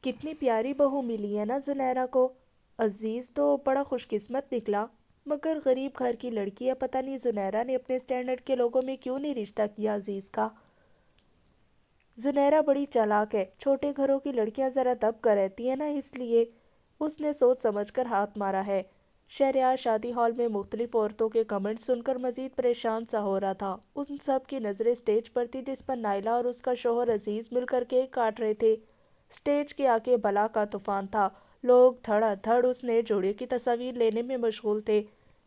کتنی پیاری بہو ملی ہے نا زنیرہ کو۔ عزیز تو بڑا خوش قسمت نکلا، مگر غریب گھر کی لڑکی ہے، پتہ نہیں زنیرہ نے اپنے سٹینڈرڈ کے لوگوں میں کیوں نہیں رشتہ کیا عزیز کا۔ زنیرہ بڑی چالاک ہے، چھوٹے گھروں کی لڑکیاں ذرا دب کر رہتی ہیں نا، اس لیے اس نے سوچ سمجھ کر ہاتھ مارا ہے۔ شہریار شادی ہال میں مختلف عورتوں کے کمنٹ سن کر مزید پریشان سا ہو رہا تھا۔ ان سب کی نظریں سٹیج پر تھی جس پر نائلہ اور اس کا شوہر عزیز مل کر کیک کاٹ رہے تھے۔ سٹیج کے آگے بلا کا طوفان تھا، لوگ دھڑا دھڑ اس نئے جوڑے کی تصاویر لینے میں مشغول تھے۔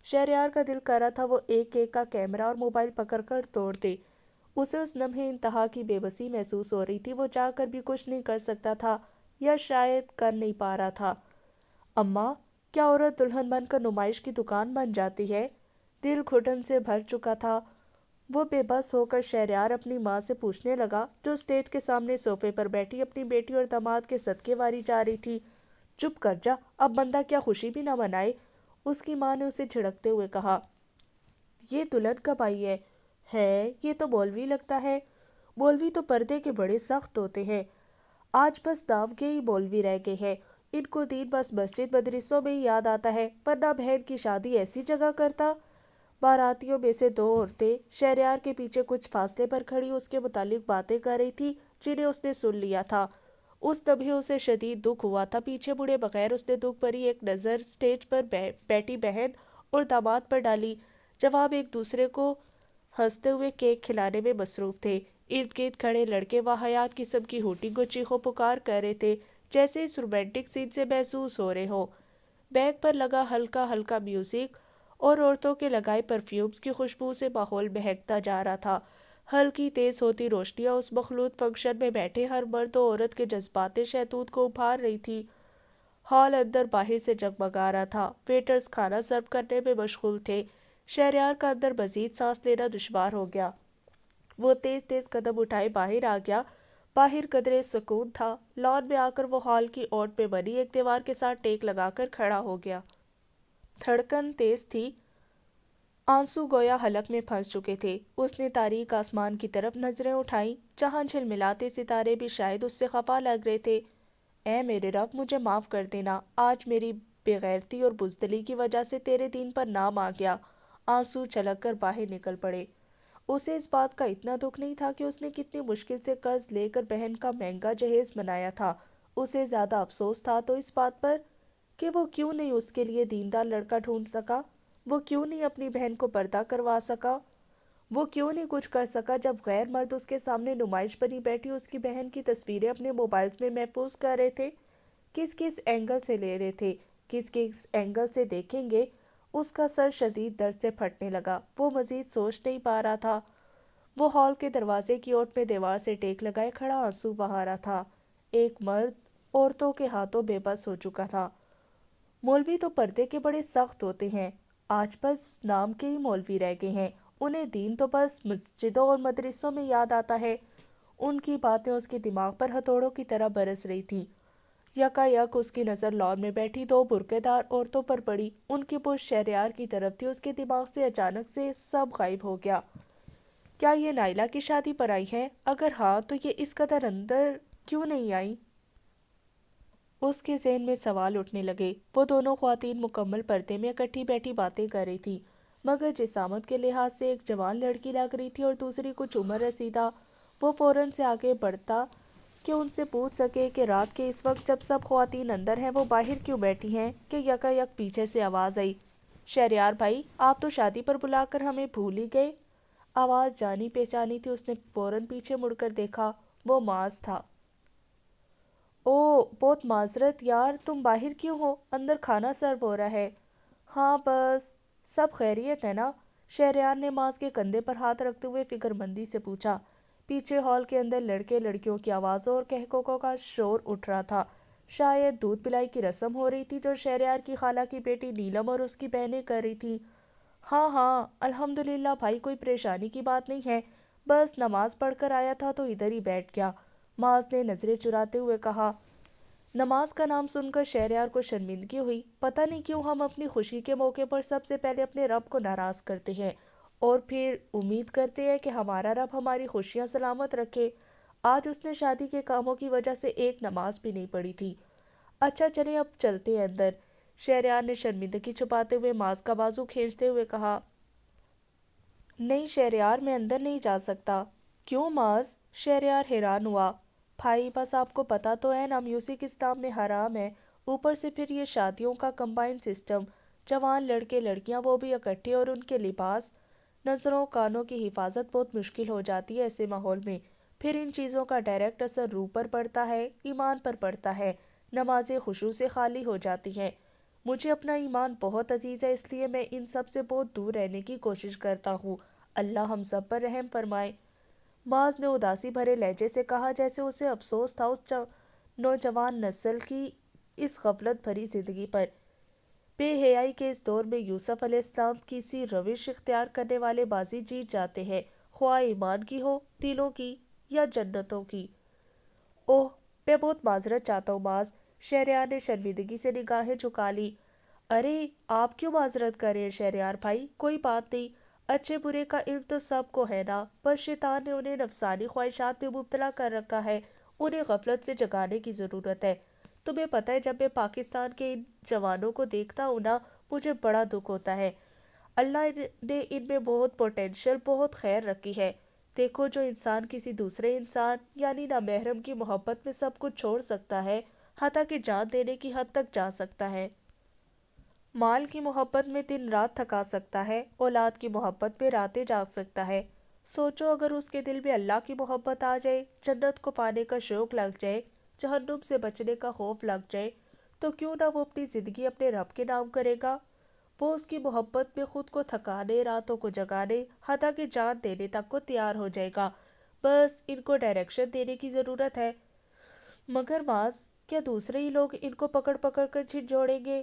شہریار کا دل کر رہا تھا وہ ایک ایک کا کیمرہ اور موبائل پکڑ کر توڑ دے۔ اسے اس لمحے انتہا کی بے بسی محسوس ہو رہی تھی، وہ چاہ کر بھی کچھ نہیں کر سکتا تھا یا شاید کر نہیں پا رہا تھا۔ اماں، کیا عورت دلہن بن کر نمائش کی دکان بن جاتی ہے؟ دل گھٹن سے بھر چکا تھا۔ وہ بے بس ہو کر شہریار اپنی ماں سے پوچھنے لگا، جو اسٹیج کے سامنے صوفے پر بیٹھی اپنی بیٹی اور داماد کے صدقے واری جا رہی تھی۔ چپ کر جا، اب بندہ کیا خوشی بھی نہ منائے؟ اس کی ماں نے اسے جھڑکتے ہوئے کہا۔ یہ دلہن کب آئی ہے یہ تو مولوی لگتا ہے۔ مولوی تو پردے کے بڑے سخت ہوتے ہیں، آج بس نام کے ہی مولوی رہ گئے ہیں۔ ان کو دین بس مسجد مدرسوں میں ہی یاد آتا ہے، ورنہ بہن کی شادی ایسی جگہ کرتا۔ باراتیوں میں سے دو عورتیں شہریار کے پیچھے کچھ فاصلے پر کھڑی اس کے متعلق باتیں کر رہی تھی جنہیں اس نے سن لیا تھا۔ اس لمحے اسے شدید دکھ ہوا تھا، پیچھے مڑے بغیر اس نے دکھ بھری ایک نظر سٹیج پر بیٹھی بہن اور داماد پر ڈالی۔ جواب ایک دوسرے کو ہنستے ہوئے کیک کھلانے میں مصروف تھے۔ ارد گرد کھڑے لڑکے واہیات قسم کی ہوٹنگ و چیخو پکار کر رہے تھے، جیسے اس رومانٹک سین سے محسوس ہو رہے ہوں۔ بیک پر لگا ہلکا ہلکا میوزک اور عورتوں کے لگائے پرفیومز کی خوشبو سے ماحول مہکتا جا رہا تھا۔ ہلکی تیز ہوتی روشنیاں اس مخلوط فنکشن میں بیٹھے ہر مرد و عورت کے جذبات شہتوت کو ابھار رہی تھی۔ ہال اندر باہر سے جگمگا رہا تھا، ویٹرز کھانا سرو کرنے میں مشغول تھے۔ شہریار کا اندر مزید سانس لینا دشوار ہو گیا۔ وہ تیز تیز قدم اٹھائے باہر آ گیا۔ باہر قدرے سکون تھا۔ لان میں آ کر وہ ہال کی اوٹ میں بنی ایک دیوار کے ساتھ ٹیک لگا کر کھڑا ہو گیا۔ دھڑکن تیز تھی، آنسو گویا حلق میں پھنس چکے تھے۔ اس نے تاریک آسمان کی طرف نظریں اٹھائیں، جہاں جھلملاتے ستارے بھی شاید اس سے خفا لگ رہے تھے۔ اے میرے رب، مجھے معاف کر دینا، آج میری بے غیرتی اور بزدلی کی وجہ سے تیرے دین پر نام آ گیا۔ آنسو چھلک کر باہر نکل پڑے۔ اسے اس بات کا اتنا دکھ نہیں تھا کہ اس نے کتنی مشکل سے قرض لے کر بہن کا مہنگا جہیز بنایا تھا۔ اسے زیادہ افسوس تھا تو اس بات پر کہ وہ کیوں نہیں اس کے لیے دیندار لڑکا ڈھونڈ سکا، وہ کیوں نہیں اپنی بہن کو پردہ کروا سکا، وہ کیوں نہیں کچھ کر سکا جب غیر مرد اس کے سامنے نمائش بنی بیٹھی اس کی بہن کی تصویریں اپنے موبائلز میں محفوظ کر رہے تھے۔ کس کس اینگل سے لے رہے تھے، کس کس اینگل سے دیکھیں گے؟ اس کا سر شدید درد سے پھٹنے لگا، وہ مزید سوچ نہیں پا رہا تھا۔ وہ ہال کے دروازے کی اوٹ میں دیوار سے ٹیک لگائے کھڑا آنسو بہا رہا تھا۔ ایک مرد عورتوں کے ہاتھوں بے بس ہو چکا تھا۔ مولوی تو پردے کے بڑے سخت ہوتے ہیں، آج بس نام کے ہی مولوی رہ گئے ہیں، انہیں دین تو بس مسجدوں اور مدرسوں میں یاد آتا ہے۔ ان کی باتیں اس کے دماغ پر ہتھوڑوں کی طرح برس رہی تھی۔ یکا یک اس کی نظر لان میں بیٹھی دو برقعے دار عورتوں پر پڑی، ان کی پشت شہریار کی طرف تھی۔ اس کے دماغ سے اچانک سے سب غائب ہو گیا۔ کیا یہ نائلہ کی شادی پر آئی ہیں؟ اگر ہاں تو یہ اس قدر اندر کیوں نہیں آئی؟ اس کے ذہن میں سوال اٹھنے لگے۔ وہ دونوں خواتین مکمل پردے میں اکٹھی بیٹھی باتیں کر رہی تھی، مگر جسامت کے لحاظ سے ایک جوان لڑکی لگ رہی تھی اور دوسری کچھ عمر رسیدہ۔ وہ فوراً سے آگے بڑھتا کہ ان سے پوچھ سکے کہ رات کے اس وقت جب سب خواتین اندر ہیں وہ باہر کیوں بیٹھی ہیں، کہ یکا یک پیچھے سے آواز آئی، شہریار بھائی، آپ تو شادی پر بلا کر ہمیں بھول ہی گئے۔ آواز جانی پہچانی تھی۔ اس نے فوراً پیچھے مڑ کر دیکھا، وہ معاذ تھا۔ او، بہت معذرت یار، تم باہر کیوں ہو؟ اندر کھانا سرو ہو رہا ہے۔ ہاں بس، سب خیریت ہے نا؟ شہریار نے معاذ کے کندھے پر ہاتھ رکھتے ہوئے فکر مندی سے پوچھا۔ پیچھے ہال کے اندر لڑکے لڑکیوں کی آوازوں اور کہکہوں کا شور اٹھ رہا تھا۔ شاید دودھ پلائی کی رسم ہو رہی تھی جو شہریار کی خالہ کی بیٹی نیلم اور اس کی بہنیں کر رہی تھیں۔ ہاں ہاں الحمدللہ بھائی، کوئی پریشانی کی بات نہیں ہے، بس نماز پڑھ کر آیا تھا تو ادھر ہی بیٹھ گیا، معاذ نے نظریں چراتے ہوئے کہا۔ نماز کا نام سن کر شہریار کو شرمندگی ہوئی۔ پتہ نہیں کیوں ہم اپنی خوشی کے موقع پر سب سے پہلے اپنے رب کو ناراض کرتے ہیں اور پھر امید کرتے ہیں کہ ہمارا رب ہماری خوشیاں سلامت رکھے۔ آج اس نے شادی کے کاموں کی وجہ سے ایک نماز بھی نہیں پڑھی تھی۔ اچھا چلے اب چلتے ہیں اندر، شہریار نے شرمندگی چھپاتے ہوئے معاذ کا بازو کھینچتے ہوئے کہا۔ نہیں شہریار، میں اندر نہیں جا سکتا۔ کیوں معاذ؟ شہریار حیران ہوا۔ بھائی بس آپ کو پتا تو ہے نا، میوزک اسلام میں حرام ہے، اوپر سے پھر یہ شادیوں کا کمبائن سسٹم، جوان لڑکے لڑکیاں وہ بھی اکٹھے، اور ان کے لباس، نظروں کانوں کی حفاظت بہت مشکل ہو جاتی ہے ایسے ماحول میں۔ پھر ان چیزوں کا ڈائریکٹ اثر روح پر پڑتا ہے، ایمان پر پڑتا ہے، نمازیں خشوع سے خالی ہو جاتی ہیں۔ مجھے اپنا ایمان بہت عزیز ہے، اس لیے میں ان سب سے بہت دور رہنے کی کوشش کرتا ہوں، اللہ ہم سب پر رحم فرمائے۔ معاذ نے اداسی بھرے لہجے سے کہا، جیسے اسے افسوس تھا اس نوجوان نسل کی اس غفلت بھری زندگی پر۔ بے حیائی کے اس دور میں یوسف علیہ السلام کی سی روش اختیار کرنے والے بازی جیت جاتے ہیں، خواہ ایمان کی ہو، دلوں کی، یا جنتوں کی۔ اوہ، میں بہت معذرت چاہتا ہوں معاذ، شہریار نے شرمندگی سے نگاہیں جھکا لی۔ ارے آپ کیوں معذرت کر رہے ہیں شہریار بھائی، کوئی بات نہیں، اچھے برے کا علم تو سب کو ہے نا، بس شیطان نے انہیں نفسانی خواہشات میں مبتلا کر رکھا ہے، انہیں غفلت سے جگانے کی ضرورت ہے۔ تمہیں پتہ ہے جب میں پاکستان کے ان جوانوں کو دیکھتا ہوں نا، مجھے بڑا دکھ ہوتا ہے۔ اللہ نے ان میں بہت پوٹینشل، بہت خیر رکھی ہے۔ دیکھو جو انسان کسی دوسرے انسان یعنی نامحرم کی محبت میں سب کچھ چھوڑ سکتا ہے، حتیٰ کہ جان دینے کی حد تک جا سکتا ہے، مال کی محبت میں دن رات تھکا سکتا ہے، اولاد کی محبت میں راتیں جاگ سکتا ہے، سوچو اگر اس کے دل میں اللہ کی محبت آ جائے، جنت کو پانے کا شوق لگ جائے، جہنم سے بچنے کا خوف لگ جائے، تو کیوں نہ وہ اپنی زندگی اپنے رب کے نام کرے گا۔ وہ اس کی محبت میں خود کو تھکانے، راتوں کو جگانے، حتیٰ کہ جان دینے تک کو تیار ہو جائے گا، بس ان کو ڈائریکشن دینے کی ضرورت ہے۔ مگر معاذ، کیا دوسرے ہی لوگ ان کو پکڑ پکڑ کر جھنجھوڑیں گے؟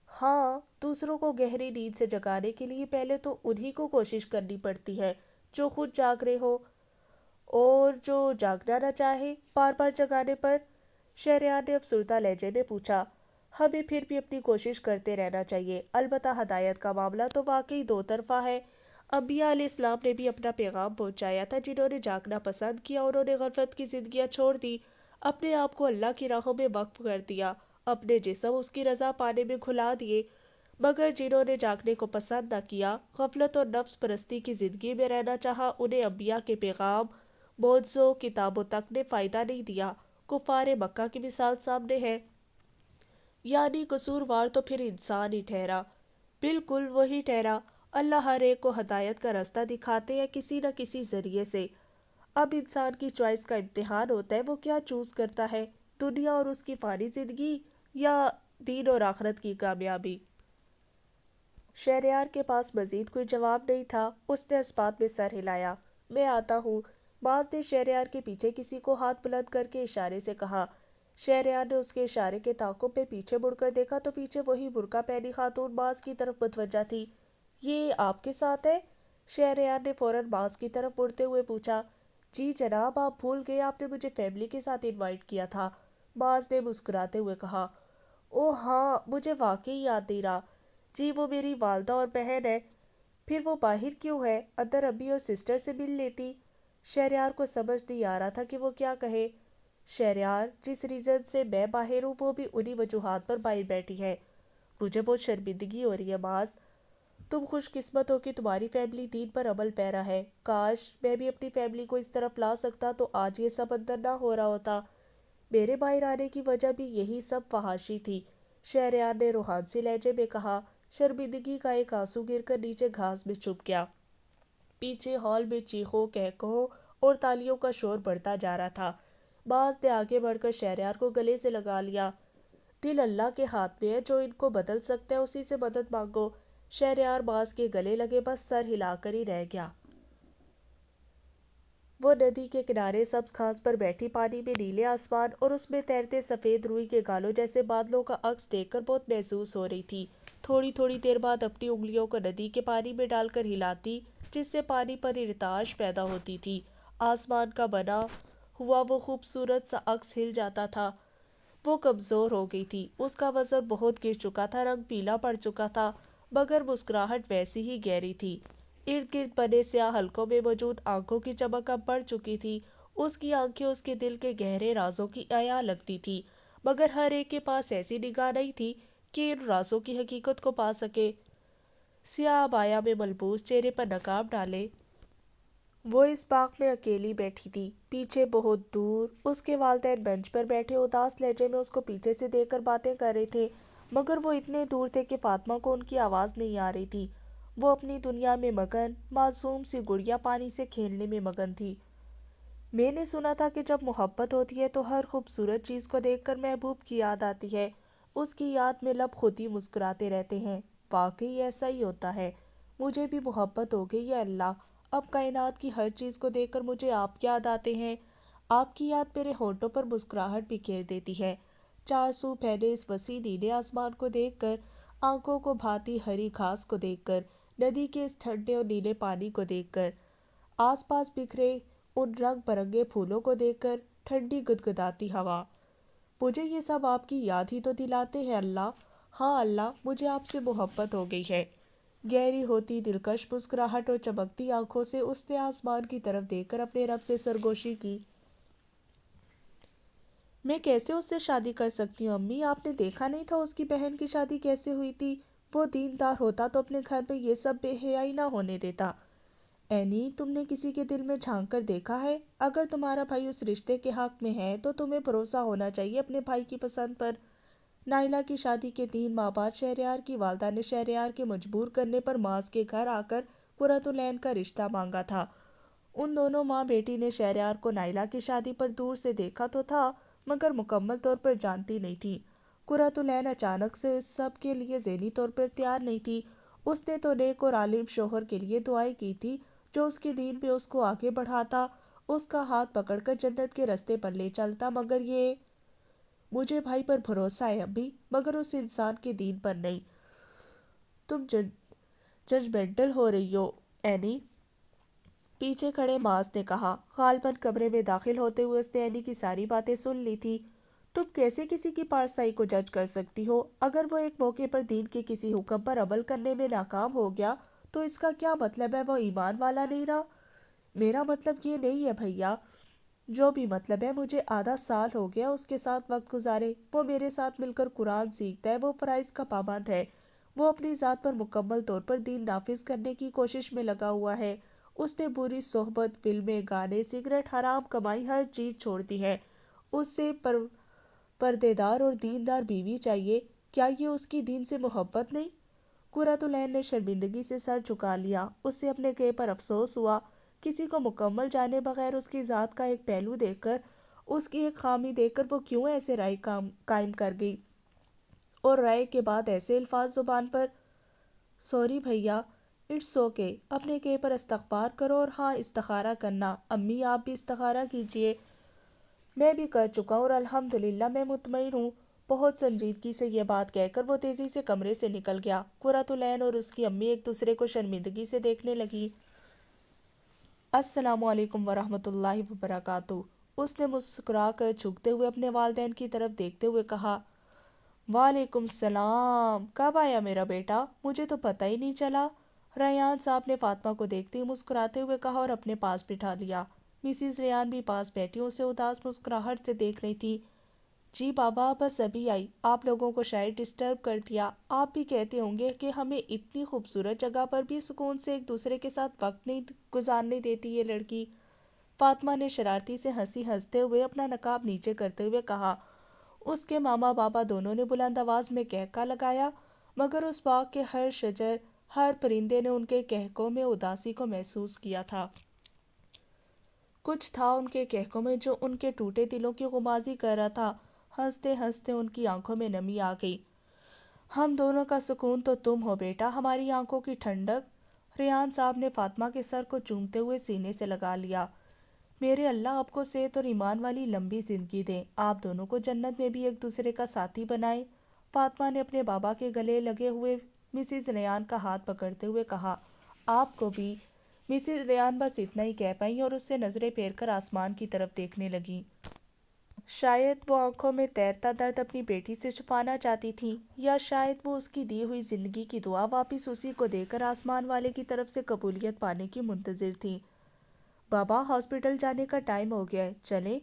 ہاں، دوسروں کو گہری نیند سے جگانے کے لیے پہلے تو انہی کو کوشش کرنی پڑتی ہے جو خود جاگ رہے ہو، اور جو جاگنا نہ چاہے بار بار جگانے پر۔ شہریار نے افسردہ لہجے میں پوچھا۔ ہمیں پھر بھی اپنی کوشش کرتے رہنا چاہیے، البتہ ہدایت کا معاملہ تو واقعی دو طرفہ ہے۔ انبیاء علیہ السلام نے بھی اپنا پیغام پہنچایا تھا، جنہوں نے جاگنا پسند کیا انہوں نے غفلت کی زندگیاں چھوڑ دی، اپنے آپ کو اللہ کی راہوں میں وقف کر دیا، اپنے جسم اس کی رضا پانے میں کھلا دیے۔ مگر جنہوں نے جاگنے کو پسند نہ کیا، غفلت اور نفس پرستی کی زندگی میں رہنا چاہا، انہیں انبیاء کے پیغام، معجزوں، کتابوں تک نے فائدہ نہیں دیا۔ کفار مکہ کی مثال سامنے ہے، یعنی قصوروار تو پھر انسان ہی ٹھہرا، بالکل وہی ٹھہرا۔ اللہ ہر ایک کو ہدایت کا راستہ دکھاتے ہیں کسی نہ کسی ذریعے سے۔ اب انسان کی چوائس کا امتحان ہوتا ہے، وہ کیا چوز کرتا ہے، دنیا اور اس کی فانی زندگی، یا دین اور آخرت کی کامیابی۔ شہریار کے پاس مزید کوئی جواب نہیں تھا، اس نے اس بات میں سر ہلایا۔ میں آتا ہوں، معاذ نے شہریار کے پیچھے کسی کو ہاتھ بلند کر کے اشارے سے کہا۔ شہریار نے اس کے اشارے کے تعاقب میں پیچھے مڑ کر دیکھا تو پیچھے وہی برقع پہنی خاتون معاذ کی طرف متوجہ تھی۔ یہ آپ کے ساتھ ہے؟ شہریار نے فوراً معاذ کی طرف مڑتے ہوئے پوچھا۔ جی جناب، آپ بھول گئے، آپ نے مجھے فیملی کے ساتھ انوائٹ کیا تھا، معاذ نے مسکراتے ہوئے کہا۔ اوہ ہاں، مجھے واقعی یاد نہیں رہا، جی وہ میری والدہ اور بہن ہے۔ پھر وہ باہر کیوں ہے، اندر ابھی اور سسٹر سے مل لیتی۔ شہریار کو سمجھ نہیں آ رہا تھا کہ وہ کیا کہے۔ شہریار، جس ریزن سے میں باہر ہوں وہ بھی انہی وجوہات پر باہر بیٹھی ہے۔ مجھے بہت شرمندگی ہو رہی ہے معاذ، تم خوش قسمت ہو کہ تمہاری فیملی دین پر عمل پیرا ہے، کاش میں بھی اپنی فیملی کو اس طرف لا سکتا تو آج یہ سب اندر نہ ہو رہا ہوتا۔ میرے باہر آنے کی وجہ بھی یہی سب فحاشی تھی، شہریار نے روحانسی لہجے میں کہا۔ شرمندگی کا ایک آنسو گر کر نیچے گھاس میں چھپ گیا۔ پیچھے ہال میں چیخوں، کہکہوں اور تالیوں کا شور بڑھتا جا رہا تھا۔ معاذ نے آگے بڑھ کر شہریار کو گلے سے لگا لیا۔ دل اللہ کے ہاتھ میں ہے، جو ان کو بدل سکتا ہے اسی سے مدد مانگو۔ شہریار معاذ کے گلے لگے بس سر ہلا کر ہی رہ گیا۔ وہ ندی کے کنارے سبز گھاس پر بیٹھی پانی میں نیلے آسمان اور اس میں تیرتے سفید روئی کے گالوں جیسے بادلوں کا عکس دیکھ کر بہت محسوس ہو رہی تھی۔ تھوڑی تھوڑی دیر بعد اپنی انگلیوں کو ندی کے پانی میں ڈال کر ہلاتی، جس سے پانی پر ارتعاش پیدا ہوتی تھی۔ آسمان کا بنا ہوا وہ خوبصورت سا عکس ہل جاتا تھا۔ وہ کمزور ہو گئی تھی، اس کا وزن بہت گر چکا تھا، رنگ پیلا پڑ چکا تھا، مگر مسکراہٹ ویسی ہی گہری تھی۔ ارد گرد بنے سیاہ حلقوں میں موجود آنکھوں کی چمک اب بڑھ چکی تھی، اس کی آنکھیں اس کے دل کے گہرے رازوں کی عیاں لگتی تھی، مگر ہر ایک کے پاس ایسی نگاہ نہیں تھی کہ ان رازوں کی حقیقت کو پا سکے۔ سیاہ عبایا میں ملبوس، چہرے پر نقاب ڈالے، وہ اس باغ میں اکیلی بیٹھی تھی۔ پیچھے بہت دور اس کے والدین بینچ پر بیٹھے اداس لہجے میں اس کو پیچھے سے دیکھ کر باتیں کر رہے تھے، مگر وہ اتنے دور تھے کہ فاطمہ کو ان کی آواز نہیں آ رہی تھی۔ وہ اپنی دنیا میں مگن، معصوم سی گڑیا پانی سے کھیلنے میں مگن تھی۔ میں نے سنا تھا کہ جب محبت ہوتی ہے تو ہر خوبصورت چیز کو دیکھ کر محبوب کی یاد آتی ہے، اس کی یاد میں لب خود ہی مسکراتے رہتے ہیں۔ واقعی ایسا ہی ہوتا ہے، مجھے بھی محبت ہو گئی ہے اللہ۔ اب کائنات کی ہر چیز کو دیکھ کر مجھے آپ یاد آتے ہیں، آپ کی یاد میرے ہونٹوں پر مسکراہٹ بکھیر دیتی ہے۔ چار سو پھیلے اس وسیع نیلے آسمان کو دیکھ کر، آنکھوں کو بھاتی ہری گھاس کو دیکھ کر، ندی کے اس ٹھنڈے اور نیلے پانی کو دیکھ کر، آس پاس بکھرے ان رنگ برنگے پھولوں کو دیکھ کر، ٹھنڈی گدگداتی ہوا، مجھے یہ سب آپ کی یاد ہی تو دلاتے ہیں اللہ۔ ہاں اللہ، مجھے آپ سے محبت ہو گئی ہے۔ گہری ہوتی دلکش مسکراہٹ اور چمکتی آنکھوں سے اس نے آسمان کی طرف دیکھ کر اپنے رب سے سرگوشی کی۔ میں کیسے اس سے شادی کر سکتی ہوں امی؟ آپ نے دیکھا نہیں تھا اس کی بہن کی شادی کیسے ہوئی تھی؟ وہ دیندار ہوتا تو اپنے گھر میں یہ سب بے حیائی نہ ہونے دیتا۔ اینی، تم نے کسی کے دل میں جھانک کر دیکھا ہے؟ اگر تمہارا بھائی اس رشتے کے حق میں ہے تو تمہیں بھروسہ ہونا چاہیے اپنے بھائی کی پسند پر۔ نائلہ کی شادی کے 3 ماہ بعد شہریار کی والدہ نے شہریار کے مجبور کرنے پر معاذ کے گھر آ کر قرۃ العین کا رشتہ مانگا تھا۔ ان دونوں ماں بیٹی نے شہریار کو نائلہ کی شادی پر دور سے دیکھا تو تھا، مگر مکمل طور پر جانتی نہیں تھی۔ قرۃ العین اچانک سے اس سب کے لیے ذہنی طور پر تیار نہیں تھی۔ اس نے تو نیک اور عالم شوہر کے لیے دعائیں کی تھی جو اس کے دین میں اس کو آگے بڑھاتا، اس کا ہاتھ پکڑ کر جنت کے رستے پر لے چلتا، مگر یہ… مجھے بھائی پر بھروسہ ہے ابھی، مگر اس انسان کے دین پر نہیں۔ تم ججمنٹل ہو رہی ہو اینی، پیچھے کھڑے معاذ نے کہا۔ غالباً کمرے میں داخل ہوتے ہوئے اس نے اینی کی ساری باتیں سن لی تھی۔ تم کیسے کسی کی پارسائی کو جج کر سکتی ہو؟ اگر وہ ایک موقع پر دین کے کسی حکم پر عمل کرنے میں ناکام ہو گیا تو اس کا کیا مطلب ہے وہ ایمان والا نہیں رہا؟ میرا مطلب یہ نہیں ہے بھیا، جو بھی مطلب ہے، مجھے آدھا سال ہو گیا اس کے ساتھ وقت گزارے، وہ میرے ساتھ مل کر قرآن سیکھتا ہے، وہ فرائض کا پابند ہے، وہ اپنی ذات پر مکمل طور پر دین نافذ کرنے کی کوشش میں لگا ہوا ہے۔ اس نے بری صحبت، فلمیں، گانے، سگریٹ، حرام کمائی، ہر چیز چھوڑ دی ہے۔ اس سے پردیدار اور دیندار بیوی چاہیے۔ کیا یہ اس کی دین سے محبت نہیں؟ قرۃ العین نے شرمندگی سے سر جھکا لیا۔ اس سے اپنے کہے پر افسوس ہوا۔ کسی کو مکمل جانے بغیر اس کی ذات کا ایک پہلو دیکھ کر، اس کی ایک خامی دیکھ کر وہ کیوں ایسے رائے قائم کر گئی، اور رائے کے بعد ایسے الفاظ زبان پر… سوری بھیا، اٹس اوکے، اپنے کہے پر استغفار کرو، اور ہاں، استخارہ کرنا۔ امی آپ بھی استخارہ کیجئے۔ میں بھی کر چکا ہوں اور الحمدللہ میں مطمئن ہوں۔ بہت سنجیدگی سے یہ بات کہہ کر وہ تیزی سے کمرے سے نکل گیا۔ قرۃ العین اور اس کی امی ایک دوسرے کو شرمندگی سے دیکھنے لگی۔ السلام علیکم ورحمۃ اللہ وبرکاتہ، اس نے مسکرا کر جھکتے ہوئے اپنے والدین کی طرف دیکھتے ہوئے کہا۔ وعلیکم السلام، کب آیا میرا بیٹا؟ مجھے تو پتہ ہی نہیں چلا، ریان صاحب نے فاطمہ کو دیکھتے ہی مسکراتے ہوئے کہا اور اپنے پاس بٹھا لیا۔ مسز ریان بھی پاس بیٹھی اسے اداس مسکراہٹ سے دیکھ رہی تھی۔ جی بابا، بس ابھی آئی، آپ لوگوں کو شاید ڈسٹرب کر دیا۔ آپ بھی کہتے ہوں گے کہ ہمیں اتنی خوبصورت جگہ پر بھی سکون سے ایک دوسرے کے ساتھ وقت نہیں گزارنے دیتی یہ لڑکی۔ فاطمہ نے شرارتی سے ہنستے ہوئے اپنا نقاب نیچے کرتے ہوئے کہا۔ اس کے ماما بابا دونوں نے بلند آواز میں کہکا لگایا، مگر اس باغ کے ہر شجر، ہر پرندے نے ان کے کہکوں میں اداسی کو محسوس کیا تھا۔ کچھ تھا ان کے کہکوں میں جو ان کے ٹوٹے دلوں کی غمازی کر رہا تھا۔ ہنستے ہنستے ان کی آنکھوں میں نمی آ گئی۔ ہم دونوں کا سکون تو تم ہو بیٹا، ہماری آنکھوں کی ٹھنڈک۔ ریان صاحب نے فاطمہ کے سر کو چومتے ہوئے سینے سے لگا لیا۔ میرے اللہ آپ کو صحت اور ایمان والی لمبی زندگی دیں، آپ دونوں کو جنت میں بھی ایک دوسرے کا ساتھی بنائیں۔ فاطمہ نے اپنے بابا کے گلے لگے ہوئے مسز ریان کا ہاتھ پکڑتے ہوئے کہا۔ آپ کو بھی۔ مسز ریان بس اتنا ہی کہہ پائیں اور اس سے نظریں پھیر کر آسمان کی طرف دیکھنے لگیں۔ شاید وہ آنکھوں میں تیرتا درد اپنی بیٹی سے چھپانا چاہتی تھیں، یا شاید وہ اس کی دی ہوئی زندگی کی دعا واپس اسی کو دے کر آسمان والے کی طرف سے قبولیت پانے کی منتظر تھیں۔ بابا ہاسپٹل جانے کا ٹائم ہو گیا ہے، چلیں؟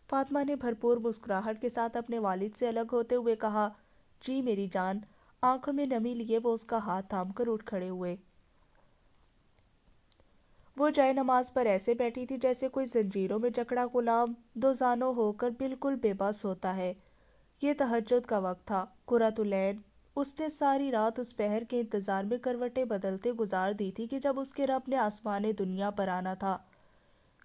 فاطمہ نے بھرپور مسکراہٹ کے ساتھ اپنے والد سے الگ ہوتے ہوئے کہا۔ جی میری جان۔ آنکھوں میں نمی لیے وہ اس کا ہاتھ تھام کر اٹھ کھڑے ہوئے۔ وہ جائے نماز پر ایسے بیٹھی تھی جیسے کوئی زنجیروں میں جکڑا غلام دو زانوں ہو کر بالکل بے بس ہوتا ہے۔ یہ تہجد کا وقت تھا، قرۃ العین۔ اس نے ساری رات اس پہر کے انتظار میں کروٹیں بدلتے گزار دی تھی کہ جب اس کے رب نے آسمان دنیا پر آنا تھا۔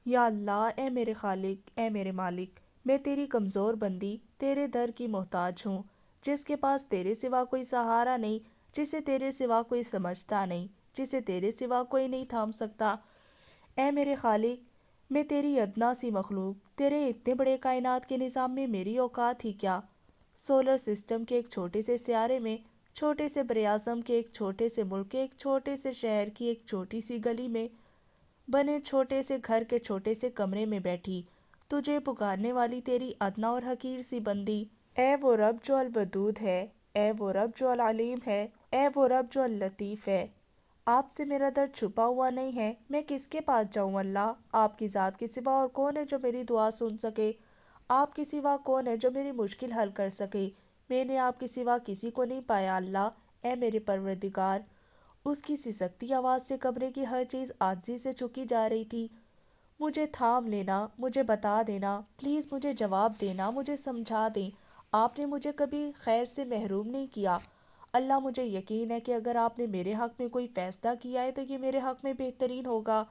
یا اللہ، اے میرے خالق، اے میرے مالک، میں تیری کمزور بندی، تیرے در کی محتاج ہوں، جس کے پاس تیرے سوا کوئی سہارا نہیں، جسے تیرے سوا کوئی سمجھتا نہیں، جسے تیرے سوا کوئی نہیں تھام سکتا۔ اے میرے خالق، میں تیری ادنا سی مخلوق، تیرے اتنے بڑے کائنات کے نظام میں میری اوقات ہی کیا؟ سولر سسٹم کے ایک چھوٹے سے سیارے میں، چھوٹے سے براعظم کے ایک چھوٹے سے ملک کے ایک چھوٹے سے شہر کی ایک چھوٹی سی گلی میں بنے چھوٹے سے گھر کے چھوٹے سے کمرے میں بیٹھی تجھے پکارنے والی تیری ادنا اور حقیر سی بندی۔ اے وہ رب جو الودود ہے، اے وہ رب جو العلیم ہے، اے وہ رب جو اللطیف ہے، آپ سے میرا درد چھپا ہوا نہیں ہے، میں کس کے پاس جاؤں اللہ؟ آپ کی ذات کے سوا اور کون ہے جو میری دعا سن سکے؟ آپ کے سوا کون ہے جو میری مشکل حل کر سکے؟ میں نے آپ کے سوا کسی کو نہیں پایا اللہ، اے میرے پروردگار۔ اس کی سسکتی آواز سے کمرے کی ہر چیز عاجزی سے جھکی جا رہی تھی۔ مجھے تھام لینا، مجھے بتا دینا، پلیز مجھے جواب دینا، مجھے سمجھا دیں، آپ نے مجھے کبھی خیر سے محروم نہیں کیا اللہ۔ مجھے یقین ہے کہ اگر آپ نے میرے حق میں کوئی فیصلہ کیا ہے تو یہ میرے حق میں بہترین ہوگا۔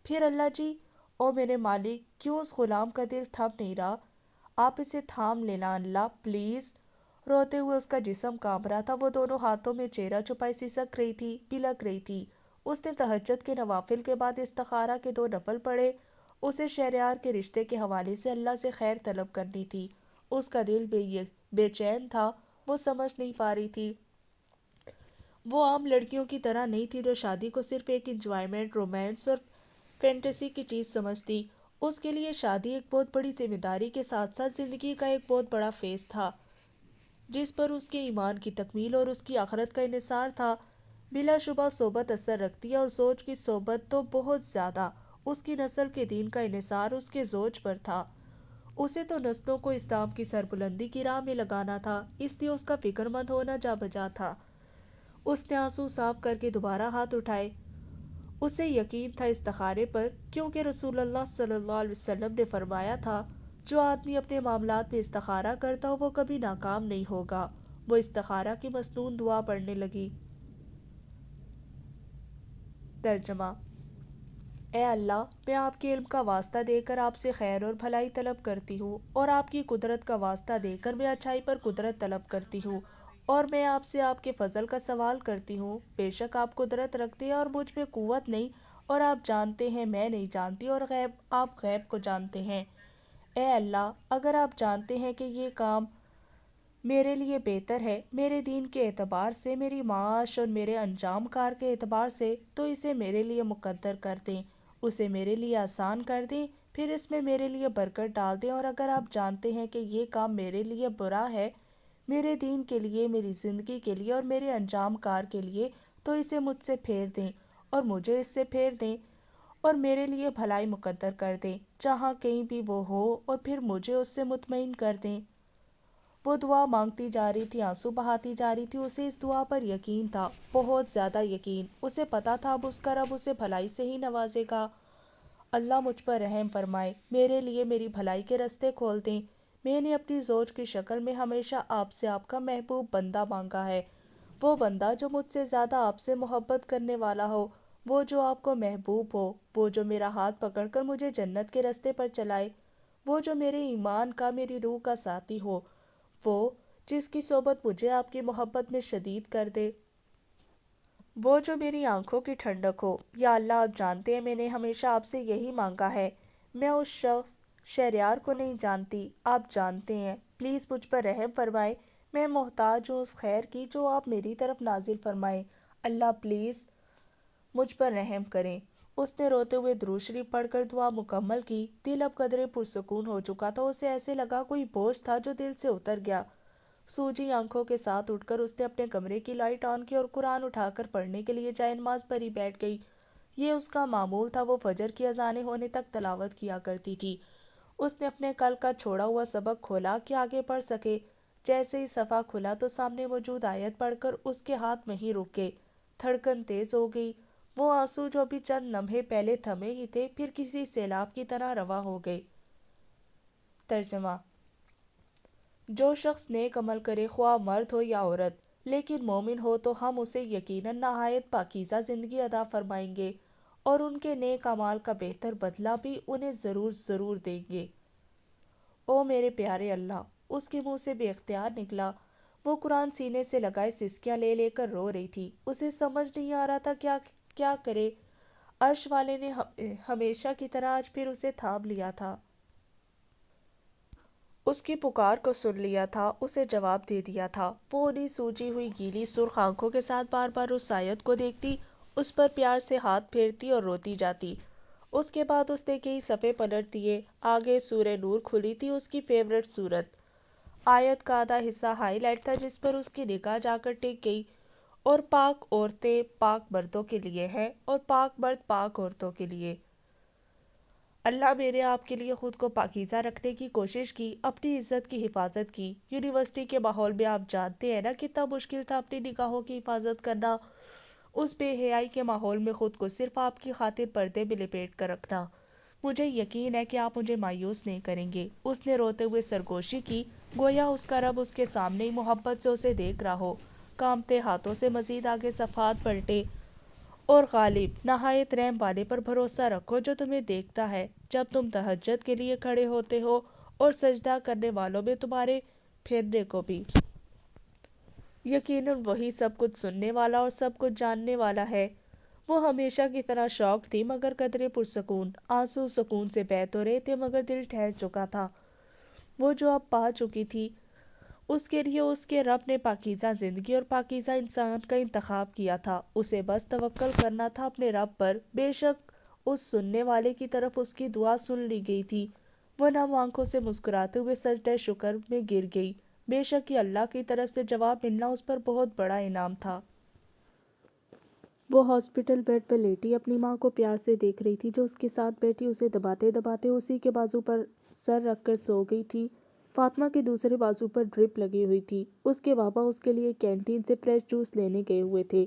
پھر اللہ جی، او میرے مالک، کیوں اس غلام کا دل تھم نہیں رہا؟ آپ اسے تھام لینا اللہ، پلیز۔ روتے ہوئے اس کا جسم کانپ رہا تھا، وہ دونوں ہاتھوں میں چہرہ چھپائے سسک رہی تھی، بلک رہی تھی۔ اس نے تہجد کے نوافل کے بعد استخارہ کے 2 نفل پڑھے۔ اسے شہریار کے رشتے کے حوالے سے اللہ سے خیر طلب کرنی تھی۔ اس کا دل بے چین تھا، وہ سمجھ نہیں پا رہی تھی۔ وہ عام لڑکیوں کی طرح نہیں تھی جو شادی کو صرف ایک انجوائمنٹ، رومانس اور فینٹیسی کی چیز سمجھتی۔ اس کے لیے شادی ایک بہت بڑی ذمہ داری کے ساتھ ساتھ زندگی کا ایک بہت بڑا فیز تھا، جس پر اس کے ایمان کی تکمیل اور اس کی آخرت کا انحصار تھا۔ بلا شبہ صحبت اثر رکھتی ہے، اور زوج کی صحبت تو بہت زیادہ۔ اس کی نسل کے دین کا انحصار اس کے زوج پر تھا۔ اسے تو نسلوں کو اسلام کی سربلندی کی راہ میں لگانا تھا، اس لیے اس کا فکر مند ہونا جا بجا تھا۔ اس نے آنسو صاف کر کے دوبارہ ہاتھ اٹھائے۔ اسے یقین تھا استخارے پر، کیونکہ رسول اللہ صلی اللہ علیہ وسلم نے فرمایا تھا، جو آدمی اپنے معاملات میں استخارہ کرتا ہو وہ کبھی ناکام نہیں ہوگا۔ وہ استخارہ کی مسنون دعا پڑھنے لگی۔ ترجمہ: اے اللہ، میں آپ کے علم کا واسطہ دے کر آپ سے خیر اور بھلائی طلب کرتی ہوں، اور آپ کی قدرت کا واسطہ دے کر میں اچھائی پر قدرت طلب کرتی ہوں، اور میں آپ سے آپ کے فضل کا سوال کرتی ہوں۔ بے شک آپ قدرت رکھتے ہیں اور مجھ میں قوت نہیں، اور آپ جانتے ہیں میں نہیں جانتی، اور آپ غیب کو جانتے ہیں۔ اے اللہ، اگر آپ جانتے ہیں کہ یہ کام میرے لیے بہتر ہے، میرے دین کے اعتبار سے، میری معاش اور میرے انجام کار کے اعتبار سے، تو اسے میرے لیے مقدر کر دیں، اسے میرے لیے آسان کر دیں، پھر اس میں میرے لیے برکت ڈال دیں۔ اور اگر آپ جانتے ہیں کہ یہ کام میرے لیے برا ہے، میرے دین کے لیے، میری زندگی کے لیے اور میرے انجام کار کے لیے، تو اسے مجھ سے پھیر دیں اور مجھے اس سے پھیر دیں، اور میرے لیے بھلائی مقدر کر دیں جہاں کہیں بھی وہ ہو، اور پھر مجھے اس سے مطمئن کر دیں۔ وہ دعا مانگتی جا رہی تھی، آنسو بہاتی جا رہی تھی۔ اسے اس دعا پر یقین تھا، بہت زیادہ یقین۔ اسے پتا تھا اب اس کا رب اسے بھلائی سے ہی نوازے گا۔ اللہ مجھ پر رحم فرمائے، میرے لیے میری بھلائی کے رستے کھول دیں۔ میں نے اپنی زوج کی شکل میں ہمیشہ آپ سے آپ کا محبوب بندہ مانگا ہے، وہ بندہ جو مجھ سے زیادہ آپ سے محبت کرنے والا ہو، وہ جو آپ کو محبوب ہو، وہ جو میرا ہاتھ پکڑ کر مجھے جنت کے رستے پر چلائے، وہ جو میرے ایمان کا، میری روح کا ساتھی ہو، وہ جس کی صحبت مجھے آپ کی محبت میں شدید کر دے، وہ جو میری آنکھوں کی ٹھنڈک ہو۔ یا اللہ، آپ جانتے ہیں میں نے ہمیشہ آپ سے یہی مانگا ہے۔ میں اس شخص شہریار کو نہیں جانتی، آپ جانتے ہیں، پلیز مجھ پر رحم فرمائے۔ میں محتاج ہوں اس خیر کی جو آپ میری طرف نازل فرمائیں۔ اللہ پلیز مجھ پر رحم کریں۔ اس نے روتے ہوئے درود شریف پڑھ کر دعا مکمل کی۔ دل اب قدرے پرسکون ہو چکا تھا، اسے ایسے لگا کوئی بوجھ تھا جو دل سے اتر گیا۔ سوجی آنکھوں کے ساتھ اٹھ کر اس نے اپنے کمرے کی لائٹ آن کی اور قرآن اٹھا کر پڑھنے کے لیے جائے نماز پر ہی بیٹھ گئی۔ یہ اس کا معمول تھا۔ وہ فجر کی اذانیں ہونے تک تلاوت کیا کرتی تھی۔ اس نے اپنے کل کا چھوڑا ہوا سبق کھولا کہ آگے پڑھ سکے۔ جیسے ہی صفحہ کھلا تو سامنے موجود آیت پڑھ کر اس کے ہاتھ وہیں رک گئے۔ دھڑکن تیز ہو گئی۔ وہ آنسو جو بھی چند لمحے پہلے تھمے ہی تھے پھر کسی سیلاب کی طرح رواں ہو گئے۔ ترجمہ: جو شخص نیک عمل کرے، خواہ مرد ہو یا عورت، لیکن مومن ہو تو ہم اسے یقیناً نہایت پاکیزہ زندگی عطا فرمائیں گے اور ان کے نیک اعمال کا بہتر بدلہ بھی انہیں ضرور ضرور دیں گے۔ او میرے پیارے اللہ! اس کے منہ سے بے اختیار نکلا۔ وہ قرآن سینے سے لگائے سسکیاں لے لے کر رو رہی تھی۔ اسے سمجھ نہیں آ رہا تھا کیا کرے۔ عرش والے نے ہمیشہ کی طرح آج پھر اسے تھام لیا تھا۔ اس کی پکار کو سن لیا تھا، اسے جواب دے دیا تھا۔ وہ انہی سوجی ہوئی گیلی سرخ آنکھوں کے ساتھ بار بار اس آیت کو دیکھتی، اس پر پیار سے ہاتھ پھیرتی اور روتی جاتی۔ اس کے بعد اس نے کئی صفحے پلٹ دیے۔ آگے سورہ نور کھلی تھی، اس کی فیورٹ سورت۔ آیت کا آدھا حصہ ہائی لائٹ تھا جس پر اس کی نگاہ جا کر ٹک گئی۔ اور پاک عورتیں پاک مردوں کے لیے ہیں اور پاک مرد پاک عورتوں کے لیے۔ اللہ میرے آپ کے لیے خود کو پاکیزہ رکھنے کی کوشش کی، اپنی عزت کی حفاظت کی۔ یونیورسٹی کے ماحول میں آپ جانتے ہیں نا کتنا مشکل تھا اپنی نگاہوں کی حفاظت کرنا۔ اس بے حیائی کے ماحول میں خود کو صرف آپ کی خاطر پردے میں لپیٹ کر رکھنا۔ مجھے یقین ہے کہ آپ مجھے مایوس نہیں کریں گے۔ اس نے روتے ہوئے سرگوشی کی، گویا اس کا رب اس کے سامنے ہی محبت سے اسے دیکھ رہا ہو۔ کانپتے ہاتھوں سے مزید آگے صفحات پلٹے۔ اور غالب، نہایت رحم والے پر بھروسہ رکھو جو تمہیں دیکھتا ہے جب تم تہجد کے لیے کھڑے ہوتے ہو اور سجدہ کرنے والوں میں تمہارے پھرنے کو بھی۔ یقیناً وہی سب کچھ سننے والا اور سب کچھ جاننے والا ہے۔ وہ ہمیشہ کی طرح شوق تھی مگر قدرے پرسکون۔ آنسو سکون سے بہہ تو رہے تھے مگر دل ٹھہر چکا تھا۔ وہ جو اب پا چکی تھی، اس کے لیے اس کے رب نے پاکیزہ زندگی اور پاکیزہ انسان کا انتخاب کیا تھا۔ اسے بس توکل کرنا تھا اپنے رب پر۔ بے شک اس سننے والے کی طرف اس کی دعا سن لی گئی تھی۔ وہ نم آنکھوں سے مسکراتے ہوئے سجدہ شکر میں گر گئی۔ بے شک یہ اللہ کی طرف سے جواب ملنا اس پر بہت بڑا انعام تھا۔ وہ ہاسپٹل بیڈ پر لیٹی اپنی ماں کو پیار سے دیکھ رہی تھی جو اس کے ساتھ بیٹھی اسے دباتے دباتے اسی کے بازو پر سر رکھ کر سو گئی تھی۔ فاطمہ کے دوسرے بازو پر ڈرپ لگی ہوئی تھی۔ اس کے بابا اس کے لیے کینٹین سے فریش جوس لینے گئے ہوئے تھے۔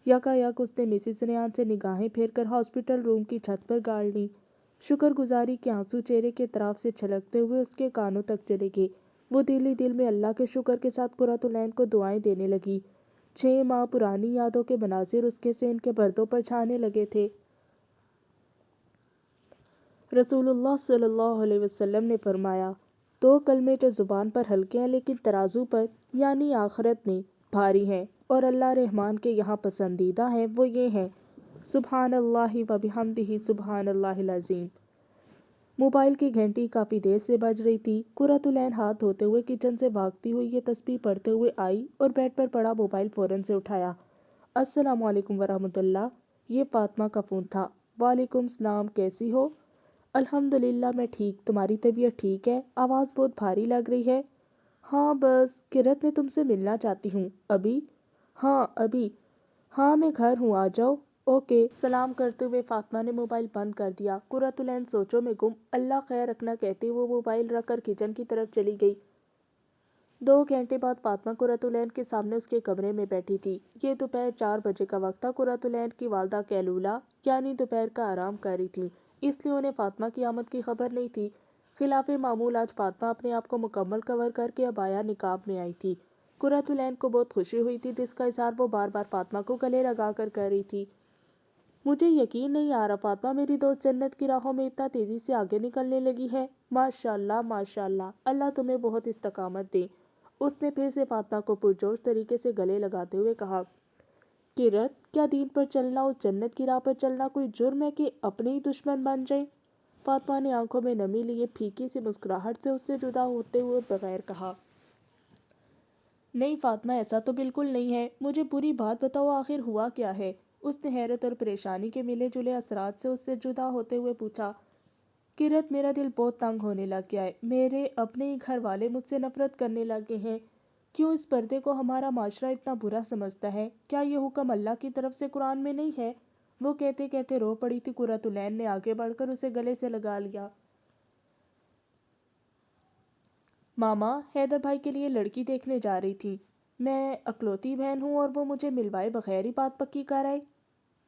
یکایک اس نے مسز ریان سے نگاہیں پھیر کر ہاسپٹل روم کی چھت پر گاڑ لی۔ شکر گزاری کے آنسو چہرے کے اطراف سے چھلکتے ہوئے اس کے کانوں تک چلے گئے۔ وہ دل ہی دل میں اللہ کے شکر کے ساتھ قرۃ العین کو دعائیں دینے لگی۔ 6 ماہ پرانی یادوں کے مناظر اس کے ذہن کے پردوں پر چھانے لگے تھے۔ رسول اللہ صلی اللہ علیہ وسلم نے فرمایا، 2 کلمے جو زبان پر ہلکے ہیں لیکن ترازو پر یعنی آخرت میں بھاری ہیں اور اللہ رحمان کے یہاں پسندیدہ ہیں، وہ یہ ہیں، سبحان اللہ و بحمدہ سبحان اللہ العظیم۔ موبائل کی گھنٹی کافی دیر سے بج رہی تھی۔ قرۃ العین ہاتھ دھوتے ہوئے کچن سے بھاگتی ہوئی یہ تسبیح پڑھتے ہوئے آئی اور بیڈ پر پڑا موبائل فوراً سے اٹھایا۔ السلام علیکم ورحمۃ اللہ۔ یہ فاطمہ کا فون تھا۔ وعلیکم السلام، کیسی ہو؟ الحمدللہ میں ٹھیک، تمہاری طبیعت ٹھیک ہے؟ آواز بہت بھاری لگ رہی ہے۔ ہاں بس قرۃ نے تم سے ملنا چاہتی ہوں۔ ابھی؟ ہاں ابھی۔ ہاں میں گھر ہوں، آ جاؤ۔ اوکے۔ سلام کرتے ہوئے فاطمہ نے موبائل بند کر دیا۔ قرۃ العین سوچوں میں گم اللہ خیر رکھنا کہتے وہ موبائل رکھ کر کچن کی طرف چلی گئی۔ 2 گھنٹے بعد فاطمہ قرۃ العین کے سامنے اس کے کمرے میں بیٹھی تھی۔ یہ دوپہر 4 بجے کا وقت تھا۔ قرۃ العین کی والدہ قیلولہ یعنی دوپہر کا آرام کر رہی تھیں، اس لیے انہیں فاطمہ کی آمد کی خبر نہیں تھی۔ خلاف معمول آج فاطمہ اپنے آپ کو مکمل کور کر کے عبایا نقاب میں آئی تھی۔ قرۃ العین کو بہت خوشی ہوئی تھی جس کا اظہار وہ بار بار فاطمہ کو گلے لگا کر کر رہی تھی۔ مجھے یقین نہیں آ رہا فاطمہ میری دوست جنت کی راہوں میں اتنا تیزی سے آگے نکلنے لگی ہے۔ ماشاءاللہ ماشاءاللہ، اللہ تمہیں بہت استقامت دے۔ اس نے پھر سے فاطمہ کو پرجوش طریقے سے گلے لگاتے ہوئے کہا، قرۃ کیا دین پر چلنا اور جنت کی راہ پر چلنا کوئی جرم ہے کہ اپنے ہی دشمن بن جائیں؟ فاطمہ نے آنکھوں میں نمی لیے پھیکی سی مسکراہٹ سے اس سے جدا ہوتے ہوئے بغیر کہا، نہیں فاطمہ ایسا تو بالکل نہیں ہے۔ مجھے پوری بات بتاؤ، آخر ہوا کیا ہے؟ اس نے حیرت اور پریشانی کے ملے جلے اثرات سے اس سے جدا ہوتے ہوئے پوچھا۔ قرۃ میرا دل بہت تنگ ہونے لگ گیا ہے۔ میرے اپنے ہی گھر والے مجھ سے نفرت کرنے لگے ہیں۔ کیوں اس پردے کو ہمارا معاشرہ اتنا برا سمجھتا ہے؟ کیا یہ حکم اللہ کی طرف سے قرآن میں نہیں ہے؟ وہ کہتے کہتے رو پڑی تھی۔ قرۃ العین نے آگے بڑھ کر اسے گلے سے لگا لیا۔ ماما حیدر بھائی کے لیے لڑکی دیکھنے جا رہی تھی۔ میں اکلوتی بہن ہوں اور وہ مجھے ملوائے بغیر ہی بات پکی کر آئے۔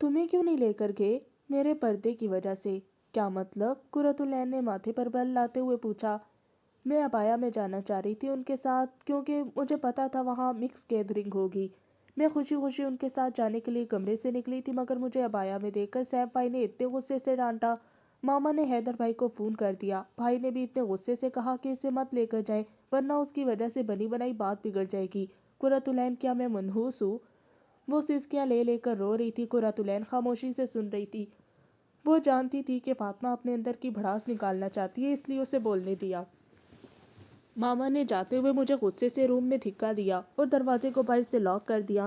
تمہیں کیوں نہیں لے کر گئے؟ میرے پردے کی وجہ سے۔ کیا مطلب؟ قرۃ العین نے ماتھے پر بل لاتے ہوئے پوچھا۔ میں ابایا میں جانا چاہ رہی تھی ان کے ساتھ، کیونکہ مجھے پتا تھا وہاں مکس گیدرنگ ہوگی۔ میں خوشی خوشی ان کے ساتھ جانے کے لیے کمرے سے نکلی تھی، مگر مجھے ابایا میں دیکھ کر سیف بھائی نے اتنے غصے سے ڈانٹا۔ ماما نے حیدر بھائی کو فون کر دیا۔ بھائی نے بھی اتنے غصے سے کہا کہ اسے مت لے کر جائیں، ورنہ اس کی وجہ سے بنی بنائی بات بگڑ جائے گی۔ قرۃ العین کیا میں منحوس ہوں؟ وہ سسکیاں لے لے کر رو رہی تھی۔ قرۃ العین خاموشی سے سن رہی تھی۔ وہ جانتی تھی کہ فاطمہ اپنے اندر کی بھڑاس نکالنا چاہتی ہے، اس لیے اسے بولنے دیا۔ ماما نے جاتے ہوئے مجھے غصے سے روم میں دھکا دیا اور دروازے کو باہر سے لاک کر دیا۔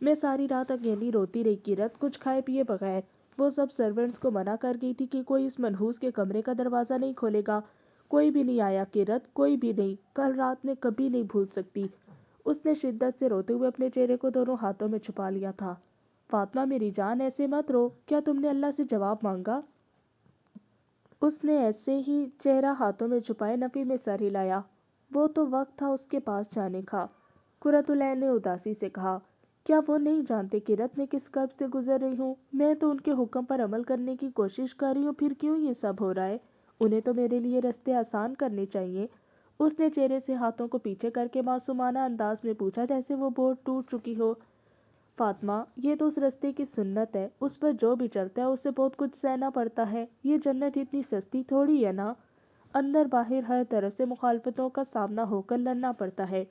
میں ساری رات اکیلی روتی رہی قرت، کچھ کھائے پیے بغیر۔ وہ سب سرونٹس کو منع کر گئی تھی کہ کوئی اس منحوس کے کمرے کا دروازہ نہیں کھولے گا۔ کوئی بھی نہیں آیا قرت، کوئی بھی نہیں۔ کل رات میں کبھی نہیں بھول سکتی۔ اس نے شدت سے روتے ہوئے اپنے چہرے کو دونوں ہاتھوں میں چھپا لیا تھا۔ فاطمہ میری جان ایسے مت رو، کیا تم نے اللہ سے جواب مانگا؟ اس نے ایسے ہی چہرہ ہاتھوں میں چھپائے نفی میں سر ہلایا۔ وہ تو وقت تھا اس کے پاس جانے کا۔ قرۃ العین نے اداسی سے کہا۔ کیا وہ نہیں جانتے قرت میں کس کرب سے گزر رہی ہوں؟ میں تو ان کے حکم پر عمل کرنے کی کوشش کر رہی ہوں، پھر کیوں یہ سب ہو رہا ہے؟ انہیں تو میرے لیے رستے آسان کرنے چاہیے۔ اس نے چہرے سے ہاتھوں کو پیچھے کر کے معصومانہ انداز میں پوچھا، جیسے وہ بوٹ ٹوٹ چکی ہو۔ فاطمہ، یہ تو اس رستے کی سنت ہے، اس پر جو بھی چلتا ہے اسے بہت کچھ سہنا پڑتا ہے۔ یہ جنت اتنی سستی تھوڑی ہے نا، اندر باہر ہر طرف سے مخالفتوں کا سامنا ہو کر لڑنا پڑتا ہے۔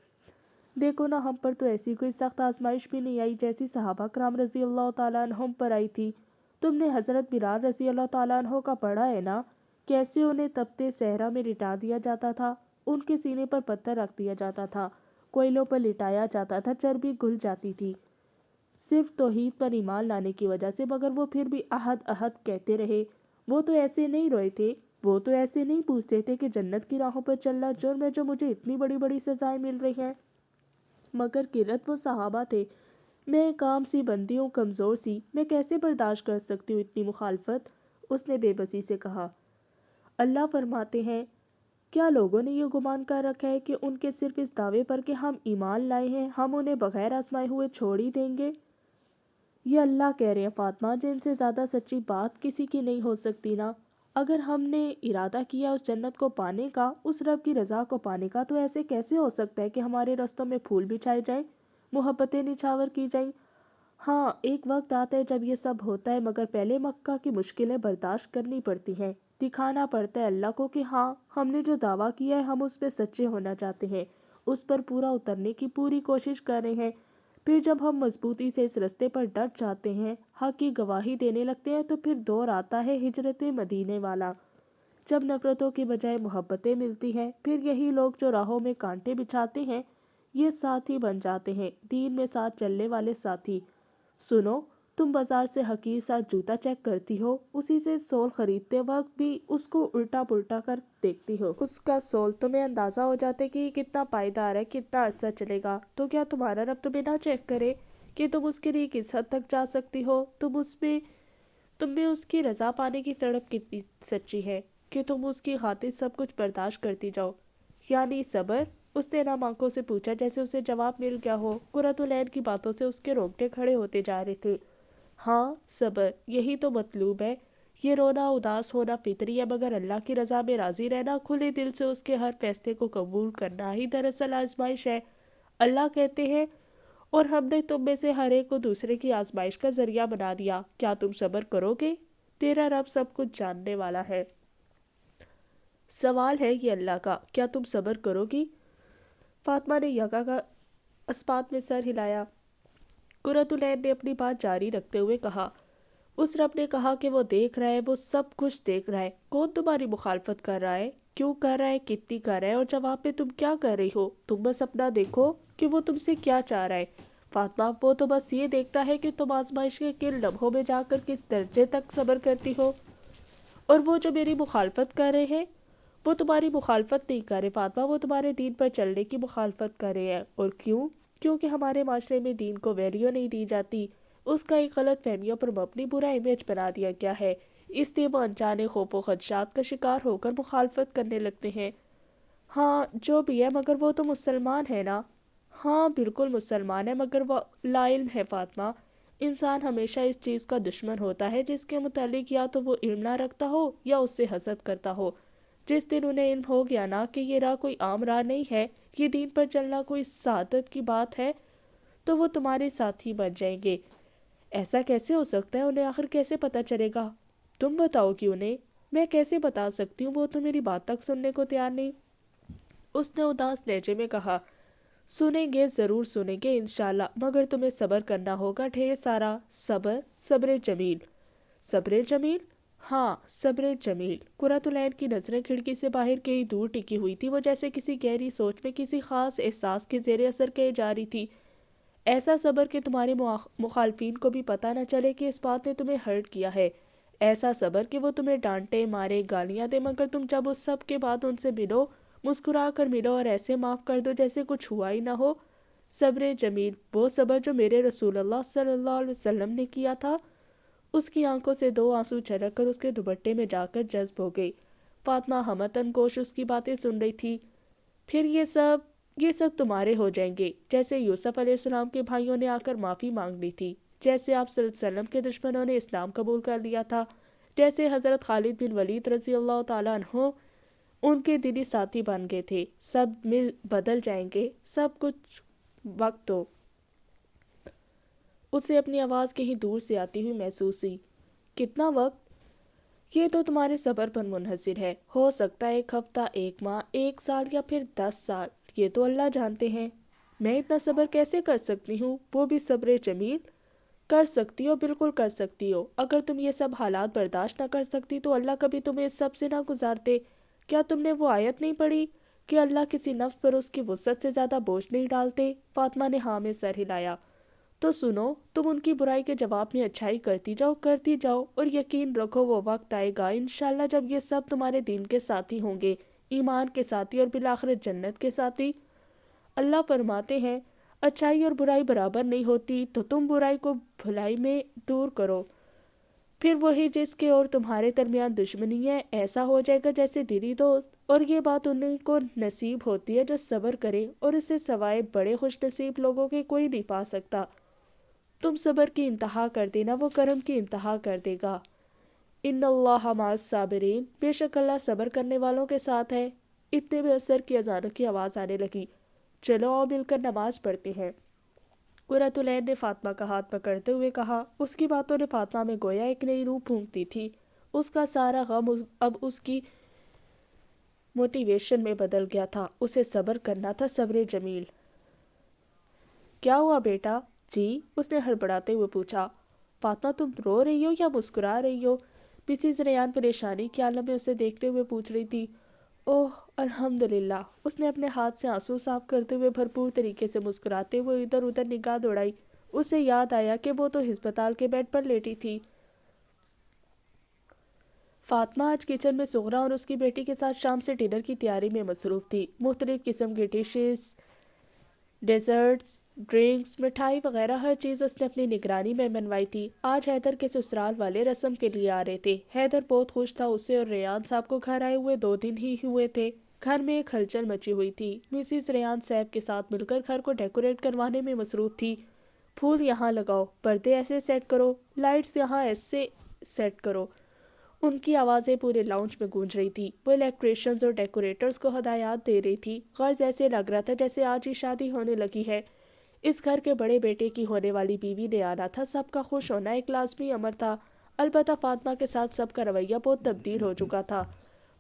دیکھو نا، ہم پر تو ایسی کوئی سخت آزمائش بھی نہیں آئی جیسی صحابہ کرام رضی اللہ تعالیٰ عنہم پر آئی تھی۔ تم نے حضرت بلال رضی اللہ تعالیٰ عنہ کا پڑھا ہے نا، کیسے انہیں تپتے صحرا میں لٹا دیا جاتا تھا، ان کے سینے پر پتھر رکھ دیا جاتا تھا، کوئلوں پر لٹایا جاتا تھا، چربی گھل جاتی تھی، صرف توحید پر ایمان لانے کی وجہ سے، مگر وہ پھر بھی احد احد کہتے رہے۔ وہ تو ایسے نہیں روئے تھے، وہ تو ایسے نہیں پوچھتے تھے کہ جنت کی راہوں پر چلنا جرم ہے جو مجھے اتنی بڑی بڑی سزائیں مل رہی ہیں۔ مگر قرت، وہ صحابہ تھے، میں ایک عام سی بندی ہوں، کمزور سی، میں کیسے برداشت کر سکتی ہوں اتنی مخالفت؟ اس نے بے بسی سے کہا۔ اللہ فرماتے ہیں، کیا لوگوں نے یہ گمان کر رکھا ہے کہ ان کے صرف اس دعوے پر کہ ہم ایمان لائے ہیں ہم انہیں بغیر آزمائے ہوئے چھوڑ ہی دیں گے؟ یہ اللہ کہہ رہے ہیں فاطمہ، جن سے زیادہ سچی بات کسی کی نہیں ہو سکتی نا۔ اگر ہم نے ارادہ کیا اس جنت کو پانے کا، اس رب کی رضا کو پانے کا، تو ایسے کیسے ہو سکتا ہے کہ ہمارے رستوں میں پھول بچھائے جائیں، محبتیں نچھاور کی جائیں؟ ہاں، ایک وقت آتا ہے جب یہ سب ہوتا ہے، مگر پہلے مکہ کی مشکلیں برداشت کرنی پڑتی ہیں، دکھانا پڑتا ہے اللہ کو کہ ہاں، ہم نے جو دعویٰ کیا ہے ہم اس پہ سچے ہونا چاہتے ہیں، اس پر پورا اترنے کی پوری کوشش کر رہے ہیں۔ پھر جب ہم مضبوطی سے اس رستے پر ڈٹ جاتے ہیں، حق کی گواہی دینے لگتے ہیں، تو پھر دور آتا ہے ہجرت مدینے والا، جب نفرتوں کی بجائے محبتیں ملتی ہیں۔ پھر یہی لوگ جو راہوں میں کانٹے بچھاتے ہیں، یہ ساتھی بن جاتے ہیں، دین میں ساتھ چلنے والے ساتھی۔ سنو، تم بازار سے حقیر سا جوتا چیک کرتی ہو، اسی سے سول خریدتے وقت بھی اس کو الٹا پلٹا کر دیکھتی ہو، اس کا سول تمہیں اندازہ ہو جاتا ہے کہ یہ کتنا پائیدار ہے، کتنا عرصہ چلے گا، تو کیا تمہارا رب تمہیں نہ چیک کرے کہ تم اس کے لیے کس حد تک جا سکتی ہو، تم میں اس کی رضا پانے کی تڑپ کتنی سچی ہے کہ تم اس کی خاطر سب کچھ برداشت کرتی جاؤ، یعنی صبر؟ اس نے نم آنکھوں سے پوچھا، جیسے اسے جواب مل گیا ہو۔ قرۃ العین کی باتوں سے اس کے رونگٹے کھڑے ہوتے جا رہے تھے۔ ہاں، صبر، یہی تو مطلوب ہے۔ یہ رونا اداس ہونا فطری ہے، مگر اللہ کی رضا میں راضی رہنا، کھلے دل سے اس کے ہر فیصلے کو قبول کرنا ہی دراصل آزمائش ہے۔ اللہ کہتے ہیں، اور ہم نے تم میں سے ہر ایک کو دوسرے کی آزمائش کا ذریعہ بنا دیا، کیا تم صبر کرو گے؟ تیرا رب سب کچھ جاننے والا ہے۔ سوال ہے یہ اللہ کا، کیا تم صبر کرو گی؟ فاطمہ نے یکا اسپات میں سر ہلایا۔ قرۃ العین نے اپنی بات جاری رکھتے ہوئے کہا، اس رب نے کہا کہ وہ دیکھ رہا ہے، وہ سب کچھ دیکھ رہا ہے، کون تمہاری مخالفت کر رہا ہے، کیوں کر رہا ہے، کتنی کر رہا ہے، اور جواب میں تم کیا کر رہی ہو؟ تم بس اپنا دیکھو کہ وہ تم سے کیا چاہ رہا ہے۔ فاطمہ، وہ تو بس یہ دیکھتا ہے کہ تم آزمائش کے کن لمحوں میں جا کر کس درجے تک صبر کرتی ہو، اور وہ جو میری مخالفت کر رہے ہیں، وہ تمہاری مخالفت نہیں کر رہے فاطمہ، وہ تمہارے دین پر چلنے کی مخالفت کر رہے ہیں۔ اور کیوں؟ کیونکہ ہمارے معاشرے میں دین کو ویلیو نہیں دی جاتی، اس کا ایک غلط فہمیوں پر مبنی برا امیج بنا دیا گیا ہے، اس لیے وہ انجانے خوف و خدشات کا شکار ہو کر مخالفت کرنے لگتے ہیں۔ ہاں جو بھی ہے، مگر وہ تو مسلمان ہے نا؟ ہاں بالکل مسلمان ہے، مگر وہ لا علم ہے فاطمہ۔ انسان ہمیشہ اس چیز کا دشمن ہوتا ہے جس کے متعلق یا تو وہ علم نہ رکھتا ہو یا اس سے حسد کرتا ہو۔ جس دن انہیں علم ہو گیا نا کہ یہ راہ کوئی عام راہ نہیں ہے، یہ دین پر چلنا کوئی سعادت کی بات ہے، تو وہ تمہارے ساتھی بن جائیں گے۔ ایسا کیسے ہو سکتا ہے؟ انہیں آخر کیسے پتہ چلے گا؟ تم بتاؤ کہ انہیں۔ میں کیسے بتا سکتی ہوں؟ وہ تو میری بات تک سننے کو تیار نہیں۔ اس نے اداس لہجے میں کہا، سنیں گے، ضرور سنیں گے انشاءاللہ، مگر تمہیں صبر کرنا ہوگا، ڈھیر سارا صبر۔ صبر جمیل؟ صبر جمیل؟ ہاں صبر جمیل۔ قرۃ العین کی نظریں کھڑکی سے باہر کہیں دور ٹکی ہوئی تھی، وہ جیسے کسی گہری سوچ میں کسی خاص احساس کے زیر اثر کہے جا رہی تھی۔ ایسا صبر کہ تمہارے مخالفین کو بھی پتہ نہ چلے کہ اس بات نے تمہیں ہرٹ کیا ہے۔ ایسا صبر کہ وہ تمہیں ڈانٹے، مارے، گالیاں دے، مگر تم جب اس سب کے بعد ان سے ملو، مسکرا کر ملو اور ایسے معاف کر دو جیسے کچھ ہوا ہی نہ ہو۔ صبر جمیل؟ وہ صبر جو میرے رسول اللہ صلی اللہ علیہ وسلم نے کیا تھا۔ اس کی آنکھوں سے دو آنسو چھلک کر اس کے دوپٹے میں جا کر جذب ہو گئی۔ فاطمہ ہمتاً گوش اس کی باتیں سن رہی تھی۔ پھر یہ سب تمہارے ہو جائیں گے، جیسے یوسف علیہ السلام کے بھائیوں نے آ کر معافی مانگ لی تھی، جیسے آپ صلی اللہ علیہ وسلم کے دشمنوں نے اسلام قبول کر لیا تھا، جیسے حضرت خالد بن ولید رضی اللہ تعالیٰ عنہ ان کے دلی ساتھی بن گئے تھے۔ سب مل بدل جائیں گے، سب کچھ وقت دو۔ اسے اپنی آواز کہیں دور سے آتی ہوئی محسوس ہوئی۔ کتنا وقت؟ یہ تو تمہارے صبر پر منحصر ہے، ہو سکتا ہے 1 ہفتہ، 1 ماہ، 1 سال یا پھر 10 سال، یہ تو اللہ جانتے ہیں۔ میں اتنا صبر کیسے کر سکتی ہوں، وہ بھی صبر جمیل؟ کر سکتی ہو، بالکل کر سکتی ہو۔ اگر تم یہ سب حالات برداشت نہ کر سکتی تو اللہ کبھی تمہیں اس سب سے نہ گزارتے۔ کیا تم نے وہ آیت نہیں پڑھی کہ اللہ کسی نفس پر اس کی وسعت سے زیادہ بوجھ نہیں ڈالتے؟ فاطمہ نے ہاں میں سر ہلایا۔ تو سنو، تم ان کی برائی کے جواب میں اچھائی کرتی جاؤ اور یقین رکھو وہ وقت آئے گا انشاءاللہ جب یہ سب تمہارے دین کے ساتھی ہوں گے، ایمان کے ساتھی اور بالآخرت جنت کے ساتھی۔ اللہ فرماتے ہیں، اچھائی اور برائی برابر نہیں ہوتی، تو تم برائی کو بھلائی میں دور کرو، پھر وہی جس کے اور تمہارے درمیان دشمنی ہے ایسا ہو جائے گا جیسے دلی دوست۔ اور یہ بات انہیں کو نصیب ہوتی ہے جو صبر کرے، اور اسے سوائے بڑے خوش نصیب لوگوں کے کوئی نہیں پا سکتا۔ تم صبر کی انتہا کر دینا، وہ کرم کی انتہا کر دے گا۔ ان اللہ مع الصابرین، بے شک اللہ صبر کرنے والوں کے ساتھ ہے۔ اتنے میں عصر کی اذانوں کی آواز آنے لگی۔ چلو آؤ مل کر نماز پڑھتے ہیں۔ قرۃ العین نے فاطمہ کا ہاتھ پکڑتے ہوئے کہا۔ اس کی باتوں نے فاطمہ میں گویا ایک نئی روح پھونکتی تھی۔ اس کا سارا غم اب اس کی موٹیویشن میں بدل گیا تھا۔ اسے صبر کرنا تھا، صبر جمیل۔ کیا ہوا بیٹا؟ جی، اس نے ہڑبڑاتے ہوئے پوچھا۔ فاطمہ تم رو رہی ہو یا مسکرا رہی ہو؟ مسز ریان پریشانی کے عالم میں اسے دیکھتے ہوئے پوچھ رہی تھی۔ اوہ الحمدللہ، اس نے اپنے ہاتھ سے آنسو صاف کرتے ہوئے بھرپور طریقے سے مسکراتے ہوئے ادھر ادھر نگاہ دوڑائی۔ اسے یاد آیا کہ وہ تو ہسپتال کے بیڈ پر لیٹی تھی۔ فاطمہ آج کچن میں سغرا اور اس کی بیٹی کے ساتھ شام سے ڈنر کی تیاری میں مصروف تھی۔ مختلف قسم کی ڈشز، ڈیزرٹس، ڈرنکس، مٹھائی وغیرہ ہر چیز اس نے اپنی نگرانی میں بنوائی تھی۔ آج حیدر کے سسرال والے رسم کے لیے آ رہے تھے۔ حیدر بہت خوش تھا، اسے اور ریان صاحب کو گھر آئے ہوئے 2 دن ہی ہوئے تھے۔ گھر میں ایک ہلچل مچی ہوئی تھی۔ مسز ریان صاحب کے ساتھ مل کر گھر کو ڈیکوریٹ کروانے میں مصروف تھی۔ پھول یہاں لگاؤ، پردے ایسے سیٹ کرو، لائٹس یہاں ایسے سیٹ کرو۔ ان کی آوازیں پورے لاؤنج میں گونج رہی تھی۔ وہ الیکٹریشینز اور ڈیکوریٹرز کو ہدایات دے رہی تھی۔ غرض ایسے لگ رہا تھا جیسے آج ہی شادی ہونے لگی ہے۔ اس گھر کے بڑے بیٹے کی ہونے والی بیوی نے آنا تھا، سب کا خوش ہونا ایک لازمی امر تھا۔ البتہ فاطمہ کے ساتھ سب کا رویہ بہت تبدیل ہو چکا تھا۔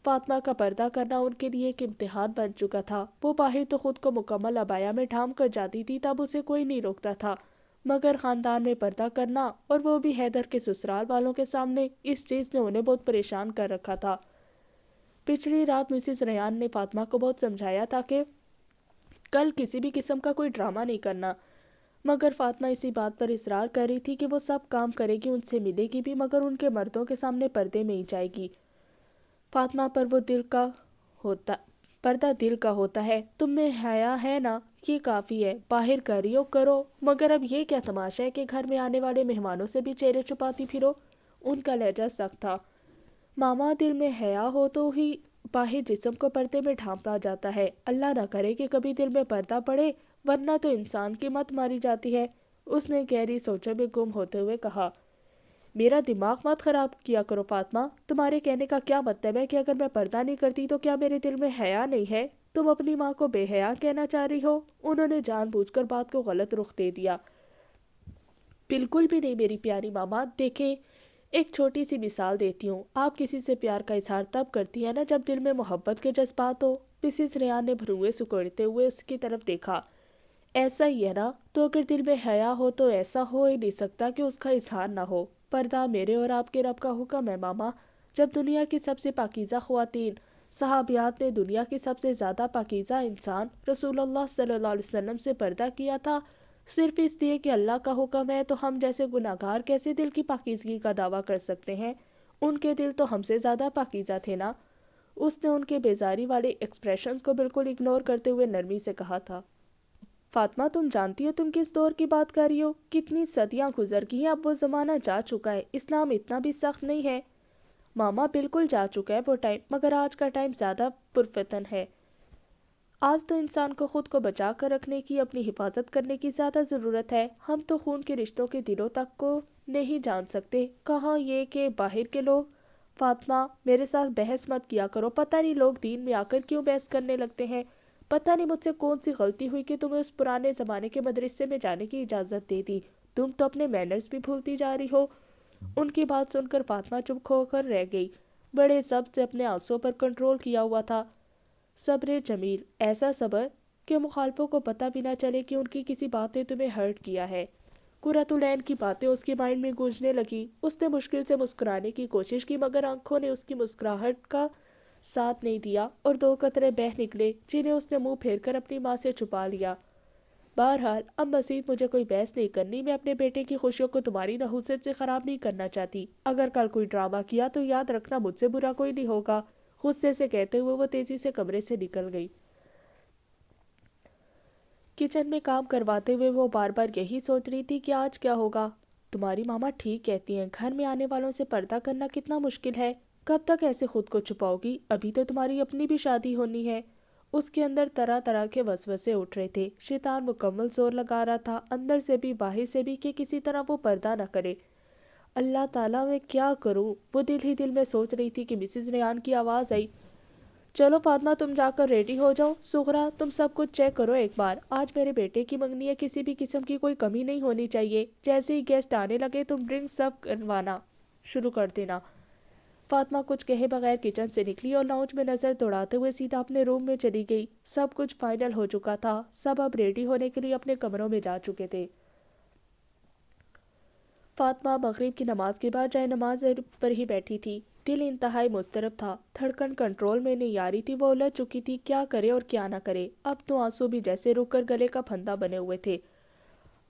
فاطمہ کا پردہ کرنا ان کے لیے ایک امتحان بن چکا تھا۔ وہ باہر تو خود کو مکمل عبایا میں ڈھانپ کر جاتی تھی، تب اسے کوئی نہیں روکتا تھا، مگر خاندان میں پردہ کرنا، اور وہ بھی حیدر کے سسرال والوں کے سامنے، اس چیز نے انہیں بہت پریشان کر رکھا تھا۔ پچھلی رات مسز ریان نے فاطمہ کو بہت سمجھایا تھا کہ کل کسی بھی قسم کا کوئی ڈرامہ نہیں کرنا، مگر فاطمہ اسی بات پر اصرار کر رہی تھی کہ وہ سب کام کرے گی، ان سے ملے گی بھی، مگر ان کے مردوں کے سامنے پردے میں ہی جائے گی۔ فاطمہ پر وہ دل کا ہوتا پردہ دل کا ہوتا ہے، تم میں حیا ہے نا، یہ کافی ہے، باہر کریو کرو، مگر اب یہ کیا تماشا ہے کہ گھر میں آنے والے مہمانوں سے بھی چہرے چھپاتی پھرو؟ ان کا لہجہ سخت تھا۔ ماما، دل میں حیا ہو تو ہی باہر جسم کو پردے میں ڈھانپا جاتا ہے، اللہ نہ کرے کہ کبھی دل میں پردہ پڑے، ورنہ تو انسان کی مت ماری جاتی ہے۔ اس نے گہری سوچوں میں گم ہوتے ہوئے کہا، میرا دماغ مت خراب کیا کرو فاطمہ، تمہارے کہنے کا کیا مطلب ہے کہ اگر میں پردہ نہیں کرتی تو کیا میرے دل میں حیا نہیں ہے؟ تم اپنی ماں کو بے حیا کہنا چاہ رہی ہو؟ انہوں نے جان بوجھ کر بات کو غلط رخ دے دیا۔ بالکل بھی نہیں میری پیاری ماما، دیکھیں ایک چھوٹی سی مثال دیتی ہوں، آپ کسی سے پیار کا اظہار تب کرتی ہیں نا جب دل میں محبت کے جذبات ہو۔ مسز ریان نے بھروے سکڑتے ہوئے اس کی طرف دیکھا۔ ایسا ہی ہے نا، تو اگر دل میں حیا ہو تو ایسا ہو ہی نہیں سکتا کہ اس کا اظہار نہ ہو۔ پردہ میرے اور آپ کے رب کا حکم ہے ماما۔ جب دنیا کی سب سے پاکیزہ خواتین صحابیات نے دنیا کی سب سے زیادہ پاکیزہ انسان رسول اللہ صلی اللہ علیہ وسلم سے پردہ کیا تھا، صرف اس لیے کہ اللہ کا حکم ہے، تو ہم جیسے گناہگار کیسے دل کی پاکیزگی کا دعویٰ کر سکتے ہیں؟ ان کے دل تو ہم سے زیادہ پاکیزہ تھے نا۔ اس نے ان کے بیزاری والے ایکسپریشنز کو بالکل اگنور کرتے ہوئے نرمی سے کہا تھا۔ فاطمہ، تم جانتی ہو تم کس دور کی بات کر رہی ہو؟ کتنی صدیاں گزر گئی ہیں، اب وہ زمانہ جا چکا ہے، اسلام اتنا بھی سخت نہیں ہے۔ ماما، بالکل جا چکا ہے وہ ٹائم، مگر آج کا ٹائم زیادہ پرفتن ہے۔ آج تو انسان کو خود کو بچا کر رکھنے کی، اپنی حفاظت کرنے کی زیادہ ضرورت ہے۔ ہم تو خون کے رشتوں کے دلوں تک کو نہیں جان سکتے، کہاں یہ کہ باہر کے لوگ۔ فاطمہ، میرے ساتھ بحث مت کیا کرو، پتہ نہیں لوگ دین میں آ کر کیوں بحث کرنے لگتے ہیں۔ پتہ نہیں مجھ سے کون سی غلطی ہوئی کہ تمہیں اس پرانے زمانے کے مدرسے میں جانے کی اجازت دے دی، تم تو اپنے مینرز بھی بھولتی جا رہی ہو۔ ان کی بات سن کر فاطمہ چپ کھو کر رہ گئی، بڑے ضبط سے اپنے آنسوں پر کنٹرول کیا ہوا تھا۔ صبر جمیل، ایسا صبر کہ مخالفوں کو پتہ بھی نہ چلے کہ ان کی کسی بات نے تمہیں ہرٹ کیا ہے۔ قرۃ العین کی باتیں اس کے مائنڈ میں گونجنے لگی۔ اس نے مشکل سے مسکرانے کی کوشش کی، مگر آنکھوں نے اس کی مسکراہٹ کا ساتھ نہیں دیا اور دو قطرے بہہ نکلے، جنہیں اس نے منہ پھیر کر اپنی ماں سے چھپا لیا۔ بہرحال اب مزید مجھے کوئی بحث نہیں کرنی، میں اپنے بیٹے کی خوشیوں کو تمہاری نحوست سے خراب نہیں کرنا چاہتی۔ اگر کل کوئی ڈرامہ کیا تو یاد رکھنا مجھ سے برا کوئی نہیں ہوگا۔ غصے سے کہتے ہوئے وہ تیزی سے کمرے سے نکل گئی۔ کچن میں کام کرواتے ہوئے وہ بار بار یہی سوچ رہی تھی کہ آج کیا ہوگا۔ تمہاری ماما ٹھیک کہتی ہیں، گھر میں آنے والوں سے پردہ کرنا کتنا مشکل ہے۔ کب تک ایسے خود کو چھپاؤ گی؟ ابھی تو تمہاری اپنی بھی شادی ہونی ہے۔ اس کے اندر طرح طرح کے وسوسے اٹھ رہے تھے، شیطان مکمل زور لگا رہا تھا، اندر سے بھی باہر سے بھی، کہ کسی طرح وہ پردہ نہ کرے۔ اللہ تعالیٰ، میں کیا کروں؟ وہ دل ہی دل میں سوچ رہی تھی کہ مسز ریان کی آواز آئی، چلو فاطمہ تم جا کر ریڈی ہو جاؤ۔ سغرا، تم سب کچھ چیک کرو ایک بار، آج میرے بیٹے کی منگنی ہے، کسی بھی قسم کی کوئی کمی نہیں ہونی چاہیے۔ جیسے ہی گیسٹ آنے لگے تم ڈرنک سرو کروانا شروع کر دینا۔ فاطمہ کچھ کہے بغیر کچن سے نکلی اور لاؤنج میں نظر دوڑاتے ہوئے سیدھا اپنے روم میں چلی گئی۔ سب کچھ فائنل ہو چکا تھا، سب اب ریڈی ہونے کے لیے اپنے کمروں میں جا چکے تھے۔ فاطمہ مغرب کی نماز کے بعد جائے نماز پر ہی بیٹھی تھی، دل انتہائی مضطرب تھا، دھڑکن کنٹرول میں نہیں آ رہی تھی، وہ الجھ چکی تھی کیا کرے اور کیا نہ کرے۔ اب تو آنسو بھی جیسے رک کر گلے کا پھندا بنے ہوئے تھے۔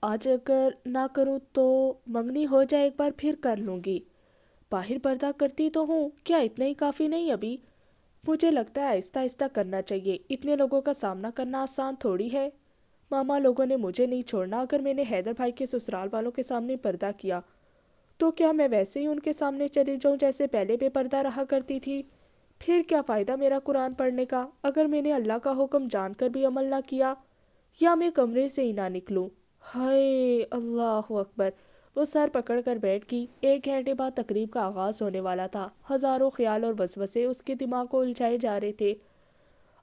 آج اگر نہ کروں تو منگنی ہو جائے ایک بار پھر کر لوں گی۔ باہر پردہ کرتی تو ہوں، کیا اتنا ہی کافی نہیں ابھی؟ مجھے لگتا ہے آہستہ آہستہ کرنا چاہیے، اتنے لوگوں کا سامنا کرنا آسان تھوڑی ہے۔ ماما، لوگوں نے مجھے نہیں چھوڑنا، اگر میں نے حیدر بھائی کے سسرال والوں کے سامنے پردہ کیا تو کیا میں ویسے ہی ان کے سامنے چلی جاؤں جیسے پہلے بے پردہ رہا کرتی تھی؟ پھر کیا فائدہ میرا قرآن پڑھنے کا اگر میں نے اللہ کا حکم جان کر بھی عمل نہ کیا، یا میں کمرے سے ہی نہ نکلوں؟ ہائے اللہ اکبر! وہ سر پکڑ کر بیٹھ گئی۔ 1 گھنٹے بعد تقریب کا آغاز ہونے والا تھا، ہزاروں خیال اور وسوسے اس کے دماغ کو الجھائے جا رہے تھے۔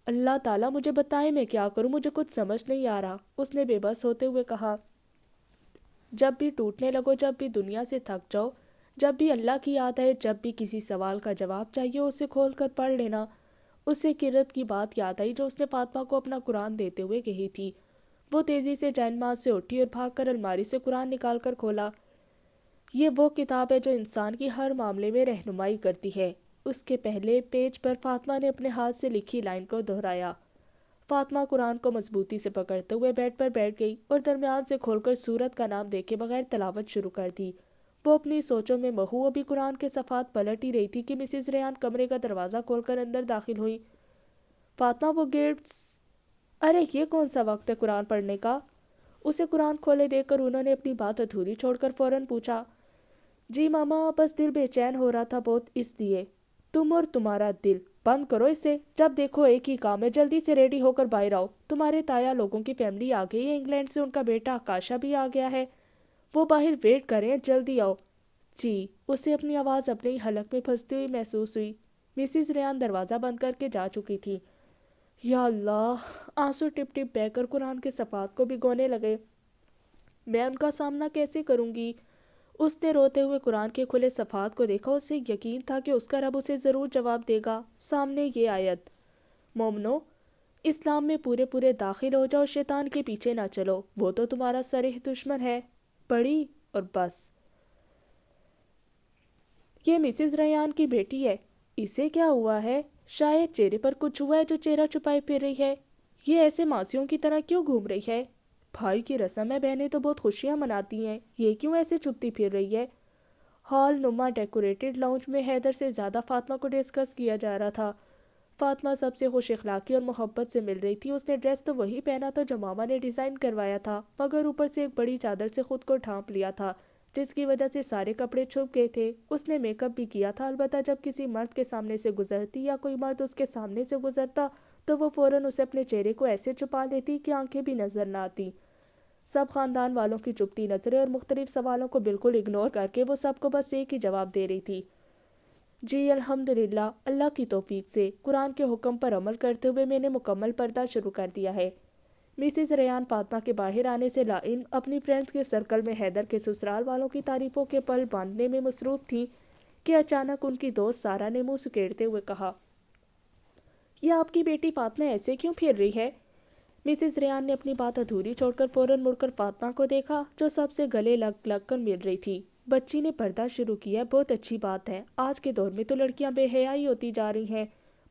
اللہ تعالیٰ مجھے بتائے میں کیا کروں، مجھے کچھ سمجھ نہیں آ رہا، اس نے بے بس ہوتے ہوئے کہا۔ جب بھی ٹوٹنے لگو، جب بھی دنیا سے تھک جاؤ، جب بھی اللہ کی یاد آئے، جب بھی کسی سوال کا جواب چاہیے، اسے کھول کر پڑھ لینا۔ اسے قرت کی بات یاد آئی جو اس نے فاطمہ کو اپنا قرآن دیتے ہوئے کہی تھی۔ وہ تیزی سے جائے نماز سے اٹھی اور بھاگ کر الماری سے قرآن نکال کر کھولا۔ یہ وہ کتاب ہے جو انسان کی ہر معاملے میں رہنمائی کرتی ہے۔ اس کے پہلے پیج پر فاطمہ نے اپنے ہاتھ سے لکھی لائن کو دہرایا۔ فاطمہ قرآن کو مضبوطی سے پکڑتے ہوئے بیڈ پر بیٹھ گئی اور درمیان سے کھول کر سورت کا نام دیکھے بغیر تلاوت شروع کر دی۔ وہ اپنی سوچوں میں مخو، ابھی قرآن کے صفحات پلٹ ہی رہی تھی کہ مسز ریان کمرے کا دروازہ کھول کر اندر داخل ہوئی۔ فاطمہ وہ گیٹس، ارے یہ کون سا وقت ہے قرآن پڑھنے کا؟ اسے قرآن کھولے دیکھ کر انہوں نے اپنی بات ادھوری چھوڑ کر فوراً پوچھا، جی ماما بس دل بے چین ہو رہا تھا بہت اس لیے۔ تم اور تمہارا دل، بند کرو اسے، جب دیکھو ایک ہی کام ہے، جلدی سے ریڈی ہو کر باہر آؤ، تمہارے تایا لوگوں کی فیملی آ گئی ہے، انگلینڈ سے ان کا بیٹا آکاشا بھی آ گیا ہے، وہ باہر ویٹ کر رہے ہیں، جلدی آؤ۔ جی، اسے اپنی آواز اپنے ہی حلق میں پھنستی ہوئی محسوس ہوئی۔ مسز ریان دروازہ بند کر کے جا چکی تھی۔ یا اللہ، آنسو ٹپ ٹپ بہہ کر قرآن کے صفحات کو بھگونے لگے۔ میں ان کا سامنا کیسے کروں گی؟ اس نے روتے ہوئے قرآن کے کھلے صفحات کو دیکھا، اسے یقین تھا کہ اس کا رب اسے ضرور جواب دے گا۔ سامنے یہ آیت، مومنو، اسلام میں پورے پورے داخل ہو جاؤ، شیطان کے پیچھے نہ چلو، وہ تو تمہارا صریح دشمن ہے، پڑھی اور بس۔ یہ مسز ریان کی بیٹی ہے، اسے کیا ہوا ہے؟ شاید چہرے پر کچھ ہوا ہے جو چہرہ چھپائے پھر رہی ہے۔ یہ ایسے ماسیوں کی طرح کیوں گھوم رہی ہے؟ بھائی کی رسم ہے، بہنیں تو بہت خوشیاں مناتی ہیں، یہ کیوں ایسے چھپتی پھر رہی ہے؟ ہال نما ڈیکوریٹڈ لاؤنج میں حیدر سے زیادہ فاطمہ کو ڈسکس کیا جا رہا تھا۔ فاطمہ سب سے خوش اخلاقی اور محبت سے مل رہی تھی۔ اس نے ڈریس تو وہی پہنا تھا جو ماما نے ڈیزائن کروایا تھا، مگر اوپر سے ایک بڑی چادر سے خود کو ڈھانپ لیا تھا، جس کی وجہ سے سارے کپڑے چھپ گئے تھے۔ اس نے میک اپ بھی کیا تھا، البتہ جب کسی مرد کے سامنے سے گزرتی یا کوئی مرد اس کے سامنے سے گزرتا تو وہ فوراً اسے اپنے چہرے کو ایسے چھپا لیتی کہ آنکھیں بھی نظر نہ آتی۔ سب خاندان والوں کی چپتی نظریں اور مختلف سوالوں کو بالکل اگنور کر کے وہ سب کو بس ایک ہی جواب دے رہی تھی، جی الحمدللہ، اللہ کی توفیق سے قرآن کے حکم پر عمل کرتے ہوئے میں نے مکمل پردہ شروع کر دیا ہے۔ مسز ریان فاطمہ کے باہر آنے سے لائن اپنی فرینڈز کے سرکل میں حیدر کے سسرال والوں کی تعریفوں کے پل باندھنے میں مصروف تھی کہ اچانک ان کی دوست سارا نے منہ سکیڑتے ہوئے کہا، یہ آپ کی بیٹی فاطمہ ایسے کیوں پھر رہی ہے؟ مسز ریان نے اپنی بات ادھوری چھوڑ کر فوراً مڑ کر فاطمہ کو دیکھا جو سب سے گلے لگ لگ کر مل رہی تھی۔ بچی نے پردہ شروع کیا، بہت اچھی بات ہے، آج کے دور میں تو لڑکیاں بے حیا ہی ہوتی جا رہی ہیں،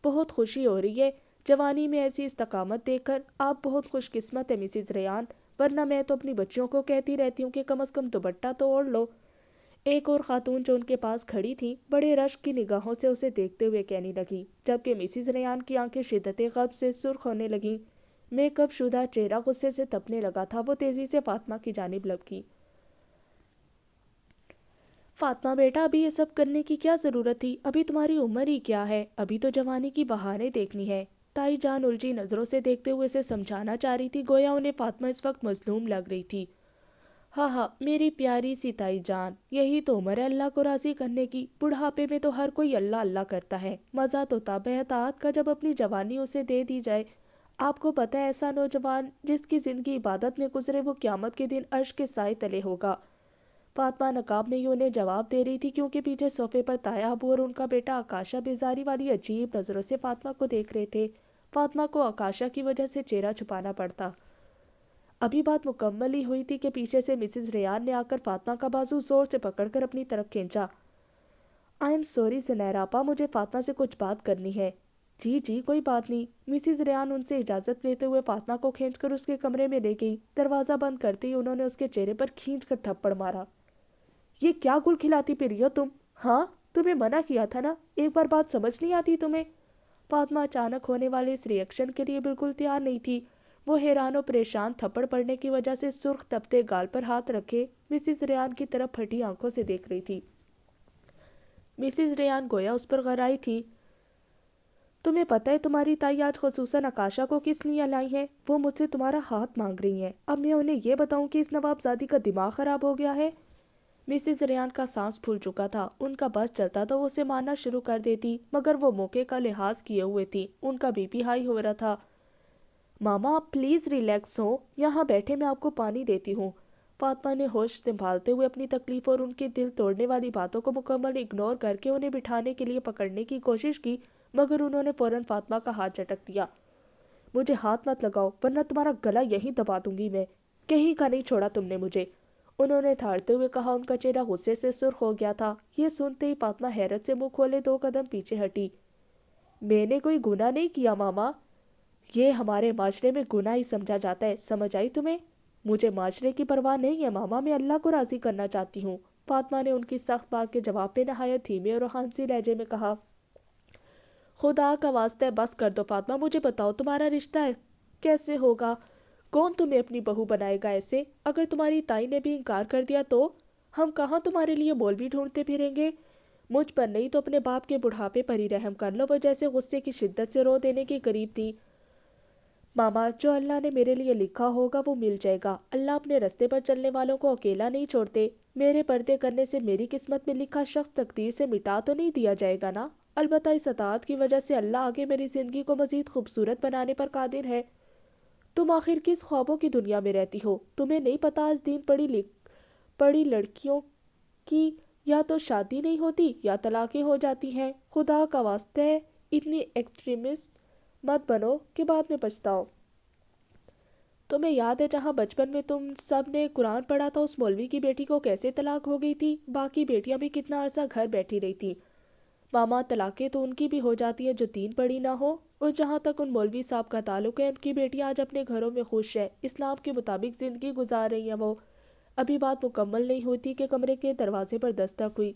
بہت خوشی ہو رہی ہے جوانی میں ایسی استقامت دیکھ کر۔ آپ بہت خوش قسمت ہے مسز ریان، ورنہ میں تو اپنی بچیوں کو کہتی رہتی ہوں کہ کم از کم دوپٹہ تو اوڑھ لو۔ ایک اور خاتون جو ان کے پاس کھڑی تھی بڑے رشک کی نگاہوں سے اسے دیکھتے ہوئے کہنے لگی، جبکہ مسز ریان کی آنکھیں شدت غضب سے سرخ ہونے لگیں۔ میک اپ شدہ چہرہ غصے سے تپنے لگا تھا۔ وہ تیزی سے فاطمہ کی جانب لپکی۔ فاطمہ بیٹا، ابھی یہ سب کرنے کی کیا ضرورت تھی؟ ابھی تمہاری عمر ہی کیا ہے، ابھی تو جوانی کی بہاریں دیکھنی ہے۔ تائی جان الجھی نظروں سے دیکھتے ہوئے اسے سمجھانا چاہ رہی تھی، گویا انہیں فاطمہ اس وقت مظلوم لگ رہی تھی۔ ہاں ہاں میری پیاری سی تائی جان، یہی تو عمر ہے اللہ کو راضی کرنے کی۔ بڑھاپے میں تو ہر کوئی اللہ اللہ کرتا ہے، مزہ تو تب ہے اطاعت کا جب اپنی جوانی اسے دے دی جائے۔ آپ کو پتہ ہے ایسا نوجوان جس کی زندگی عبادت میں گزرے وہ قیامت کے دن عرش کے سائے تلے ہوگا۔ فاطمہ نقاب میں ہی انہیں جواب دے رہی تھی کیونکہ پیچھے صوفے پر تایا ابو اور ان کا بیٹا آکاشا بیزاری والی عجیب نظروں سے فاطمہ کو دیکھ رہے تھے۔ فاطمہ کو آکاشا کی وجہ سے چہرہ چھپانا پڑتا۔ ابھی بات مکمل ہی ہوئی تھی کہ پیچھے سے مسز ریان نے آ کر فاطمہ کا بازو زور سے پکڑ کر اپنی طرف کھینچا۔ آئی ایم سوری زنیرہ آپا، مجھے فاطمہ سے کچھ بات کرنی ہے۔ جی جی کوئی بات نہیں۔ مسز ریان ان سے اجازت لیتے ہوئے فاطمہ کو کھینچ کر اس کے کمرے میں لے گئی۔ دروازہ بند کرتے ہی انہوں نے اس کے چہرے پر کھینچ کر تھپڑ مارا۔ یہ کیا گل کھلاتی پھری ہو تم؟ ہاں تمہیں منع کیا تھا نا، ایک بار بات سمجھ نہیں آتی تمہیں؟ فاطمہ اچانک ہونے والے اس ری ایکشن کے لیے بالکل تیار نہیں تھی۔ وہ حیران و پریشان تھپڑ پڑنے کی وجہ سے سرخ تپتے گال پر ہاتھ رکھے مسز ریان کی طرف پھٹی آنکھوں سے دیکھ رہی تھی۔ مسز ریان گویا اس پر غرائی تھی۔ تمہیں پتہ ہے تمہاری تائی آج خصوصاً آکاشا کو کس لیے لائی ہے؟ وہ مجھ سے تمہارا ہاتھ مانگ رہی ہیں۔ اب میں انہیں یہ بتاؤں کہ اس نواب زادی کا دماغ خراب ہو گیا ہے؟ مسز ریان کا سانس پھول چکا تھا، ان کا بس چلتا تو وہ اسے مارنا شروع کر دیتی، مگر وہ موقع کا لحاظ کیے ہوئے تھی، ان کا بی پی ہائی ہو رہا تھا۔ ماما آپ پلیز ریلیکس ہو، یہاں بیٹھے میں آپ کو پانی دیتی ہوں۔ فاطمہ نے ہوش سنبھالتے ہوئے اپنی تکلیف اور ان کی دل توڑنے والی باتوں کو مکمل اگنور کر کے انہیں بٹھانے کے لیے پکڑنے کی کوشش کی، مگر انہوں نے فوراً فاطمہ کا ہاتھ جھٹک دیا۔ مجھے ہاتھ مت لگاؤ ورنہ تمہارا گلا یہیں دبا دوں گی میں، کہیں کا نہیں چھوڑا تم نے مجھے، انہوں نے تھاڑتے ہوئے کہا۔ ان کا چہرہ غصے سے سرخ ہو گیا تھا۔ یہ سنتے ہی فاطمہ حیرت سے منہ کھولے 2 قدم پیچھے ہٹی۔ میں نے کوئی گناہ نہیں کیا ماما، یہ ہمارے معاشرے میں گناہ ہی سمجھا جاتا ہے، سمجھ آئی تمہیں؟ مجھے معاشرے کی پرواہ نہیں ہے ماما، میں اللہ کو راضی کرنا چاہتی ہوں، فاطمہ نے ان کی سخت بات کے جواب میں نہایت دھیمے اور ہنسی لہجے میں کہا۔ خدا کا واسطہ ہے بس کر دو فاطمہ، مجھے بتاؤ تمہارا رشتہ کیسے ہوگا؟ کون تمہیں اپنی بہو بنائے گا ایسے؟ اگر تمہاری تائی نے بھی انکار کر دیا تو ہم کہاں تمہارے لیے مولوی ڈھونڈتے پھریں گے؟ مجھ پر نہیں تو اپنے باپ کے بڑھاپے پر ہی رحم کر لو۔ وہ جیسے غصے کی شدت سے رو دینے کے قریب تھی۔ ماما، جو اللہ نے میرے لیے لکھا ہوگا وہ مل جائے گا۔ اللہ اپنے رستے پر چلنے والوں کو اکیلا نہیں چھوڑتے۔ میرے پردے کرنے سے میری قسمت میں لکھا شخص تقدیر سے مٹا تو نہیں دیا جائے گا نا؟ البتہ اس اطاعت کی وجہ سے اللہ آگے میری زندگی کو مزید خوبصورت بنانے پر قادر ہے۔ تم آخر کس خوابوں کی دنیا میں رہتی ہو؟ تمہیں نہیں پتا آج دن پڑھی لڑکیوں کی یا تو شادی نہیں ہوتی یا طلاقیں ہو جاتی ہیں۔ خدا کا واسطہ ہے اتنی ایکسٹریمسٹ مت بنو کہ بعد میں پچھتاؤ۔ تمہیں یاد ہے جہاں بچپن میں تم سب نے قرآن پڑھا تھا اس مولوی کی بیٹی کو کیسے طلاق ہو گئی تھی؟ باقی بیٹیاں بھی کتنا عرصہ گھر بیٹھی رہی تھی۔ ماما، طلاقیں تو ان کی بھی ہو جاتی ہیں جو دین پڑھی نہ ہو، اور جہاں تک ان مولوی صاحب کا تعلق ہے ان کی بیٹیاں آج اپنے گھروں میں خوش ہیں، اسلام کے مطابق زندگی گزار رہی ہیں وہ۔ ابھی بات مکمل نہیں ہوتی کہ کمرے کے دروازے پر دستک ہوئی۔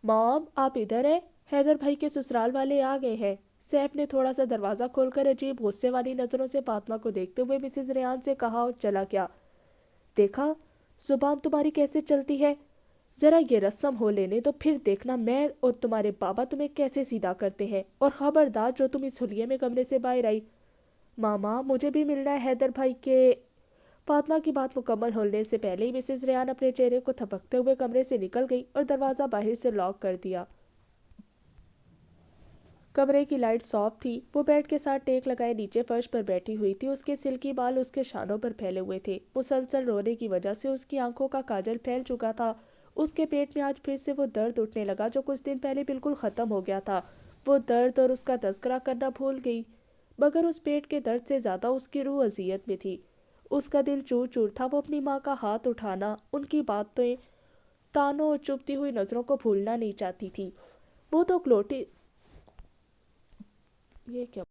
مام، آپ ادھر ہیں؟ حیدر بھائی کے سسرال والے آ گئے ہیں۔ سیف نے تھوڑا سا دروازہ کھول کر عجیب غصے والی نظروں سے فاطمہ کو دیکھتے ہوئے مسز ریان سے کہا اور چلا گیا۔ دیکھا زبان تمہاری کیسے چلتی ہے؟ ذرا یہ رسم ہو لینے تو پھر دیکھنا میں اور تمہارے بابا تمہیں کیسے سیدھا کرتے ہیں، اور خبردار جو تم اس حلیے میں کمرے سے باہر آئی۔ ماما، مجھے بھی ملنا ہے حیدر بھائی کے۔ فاطمہ کی بات مکمل ہونے سے پہلے ہی مسز ریان اپنے چہرے کو تھپکتے ہوئے کمرے سے نکل گئی اور دروازہ باہر سے لاک کر دیا۔ کمرے کی لائٹ صاف تھی۔ وہ بیڈ کے ساتھ ٹیک لگائے نیچے فرش پر بیٹھی ہوئی تھی۔ اس کے سلکی بال اس کے شانوں پر پھیلے ہوئے تھے۔ مسلسل رونے کی وجہ سے اس کی آنکھوں کا کاجل پھیل چکا تھا۔ اس کے پیٹ میں آج پھر سے وہ درد اٹھنے لگا جو کچھ دن پہلے بالکل ختم ہو گیا تھا۔ وہ درد اور اس کا تذکرہ کرنا بھول گئی، مگر اس پیٹ کے درد سے زیادہ اس کی روح اذیت میں تھی۔ اس کا دل چور چور تھا۔ وہ اپنی ماں کا ہاتھ اٹھانا، ان کی باتیں، تانوں اور چبھتی ہوئی نظروں کو بھولنا نہیں چاہتی تھی۔ وہ تو یہ کیا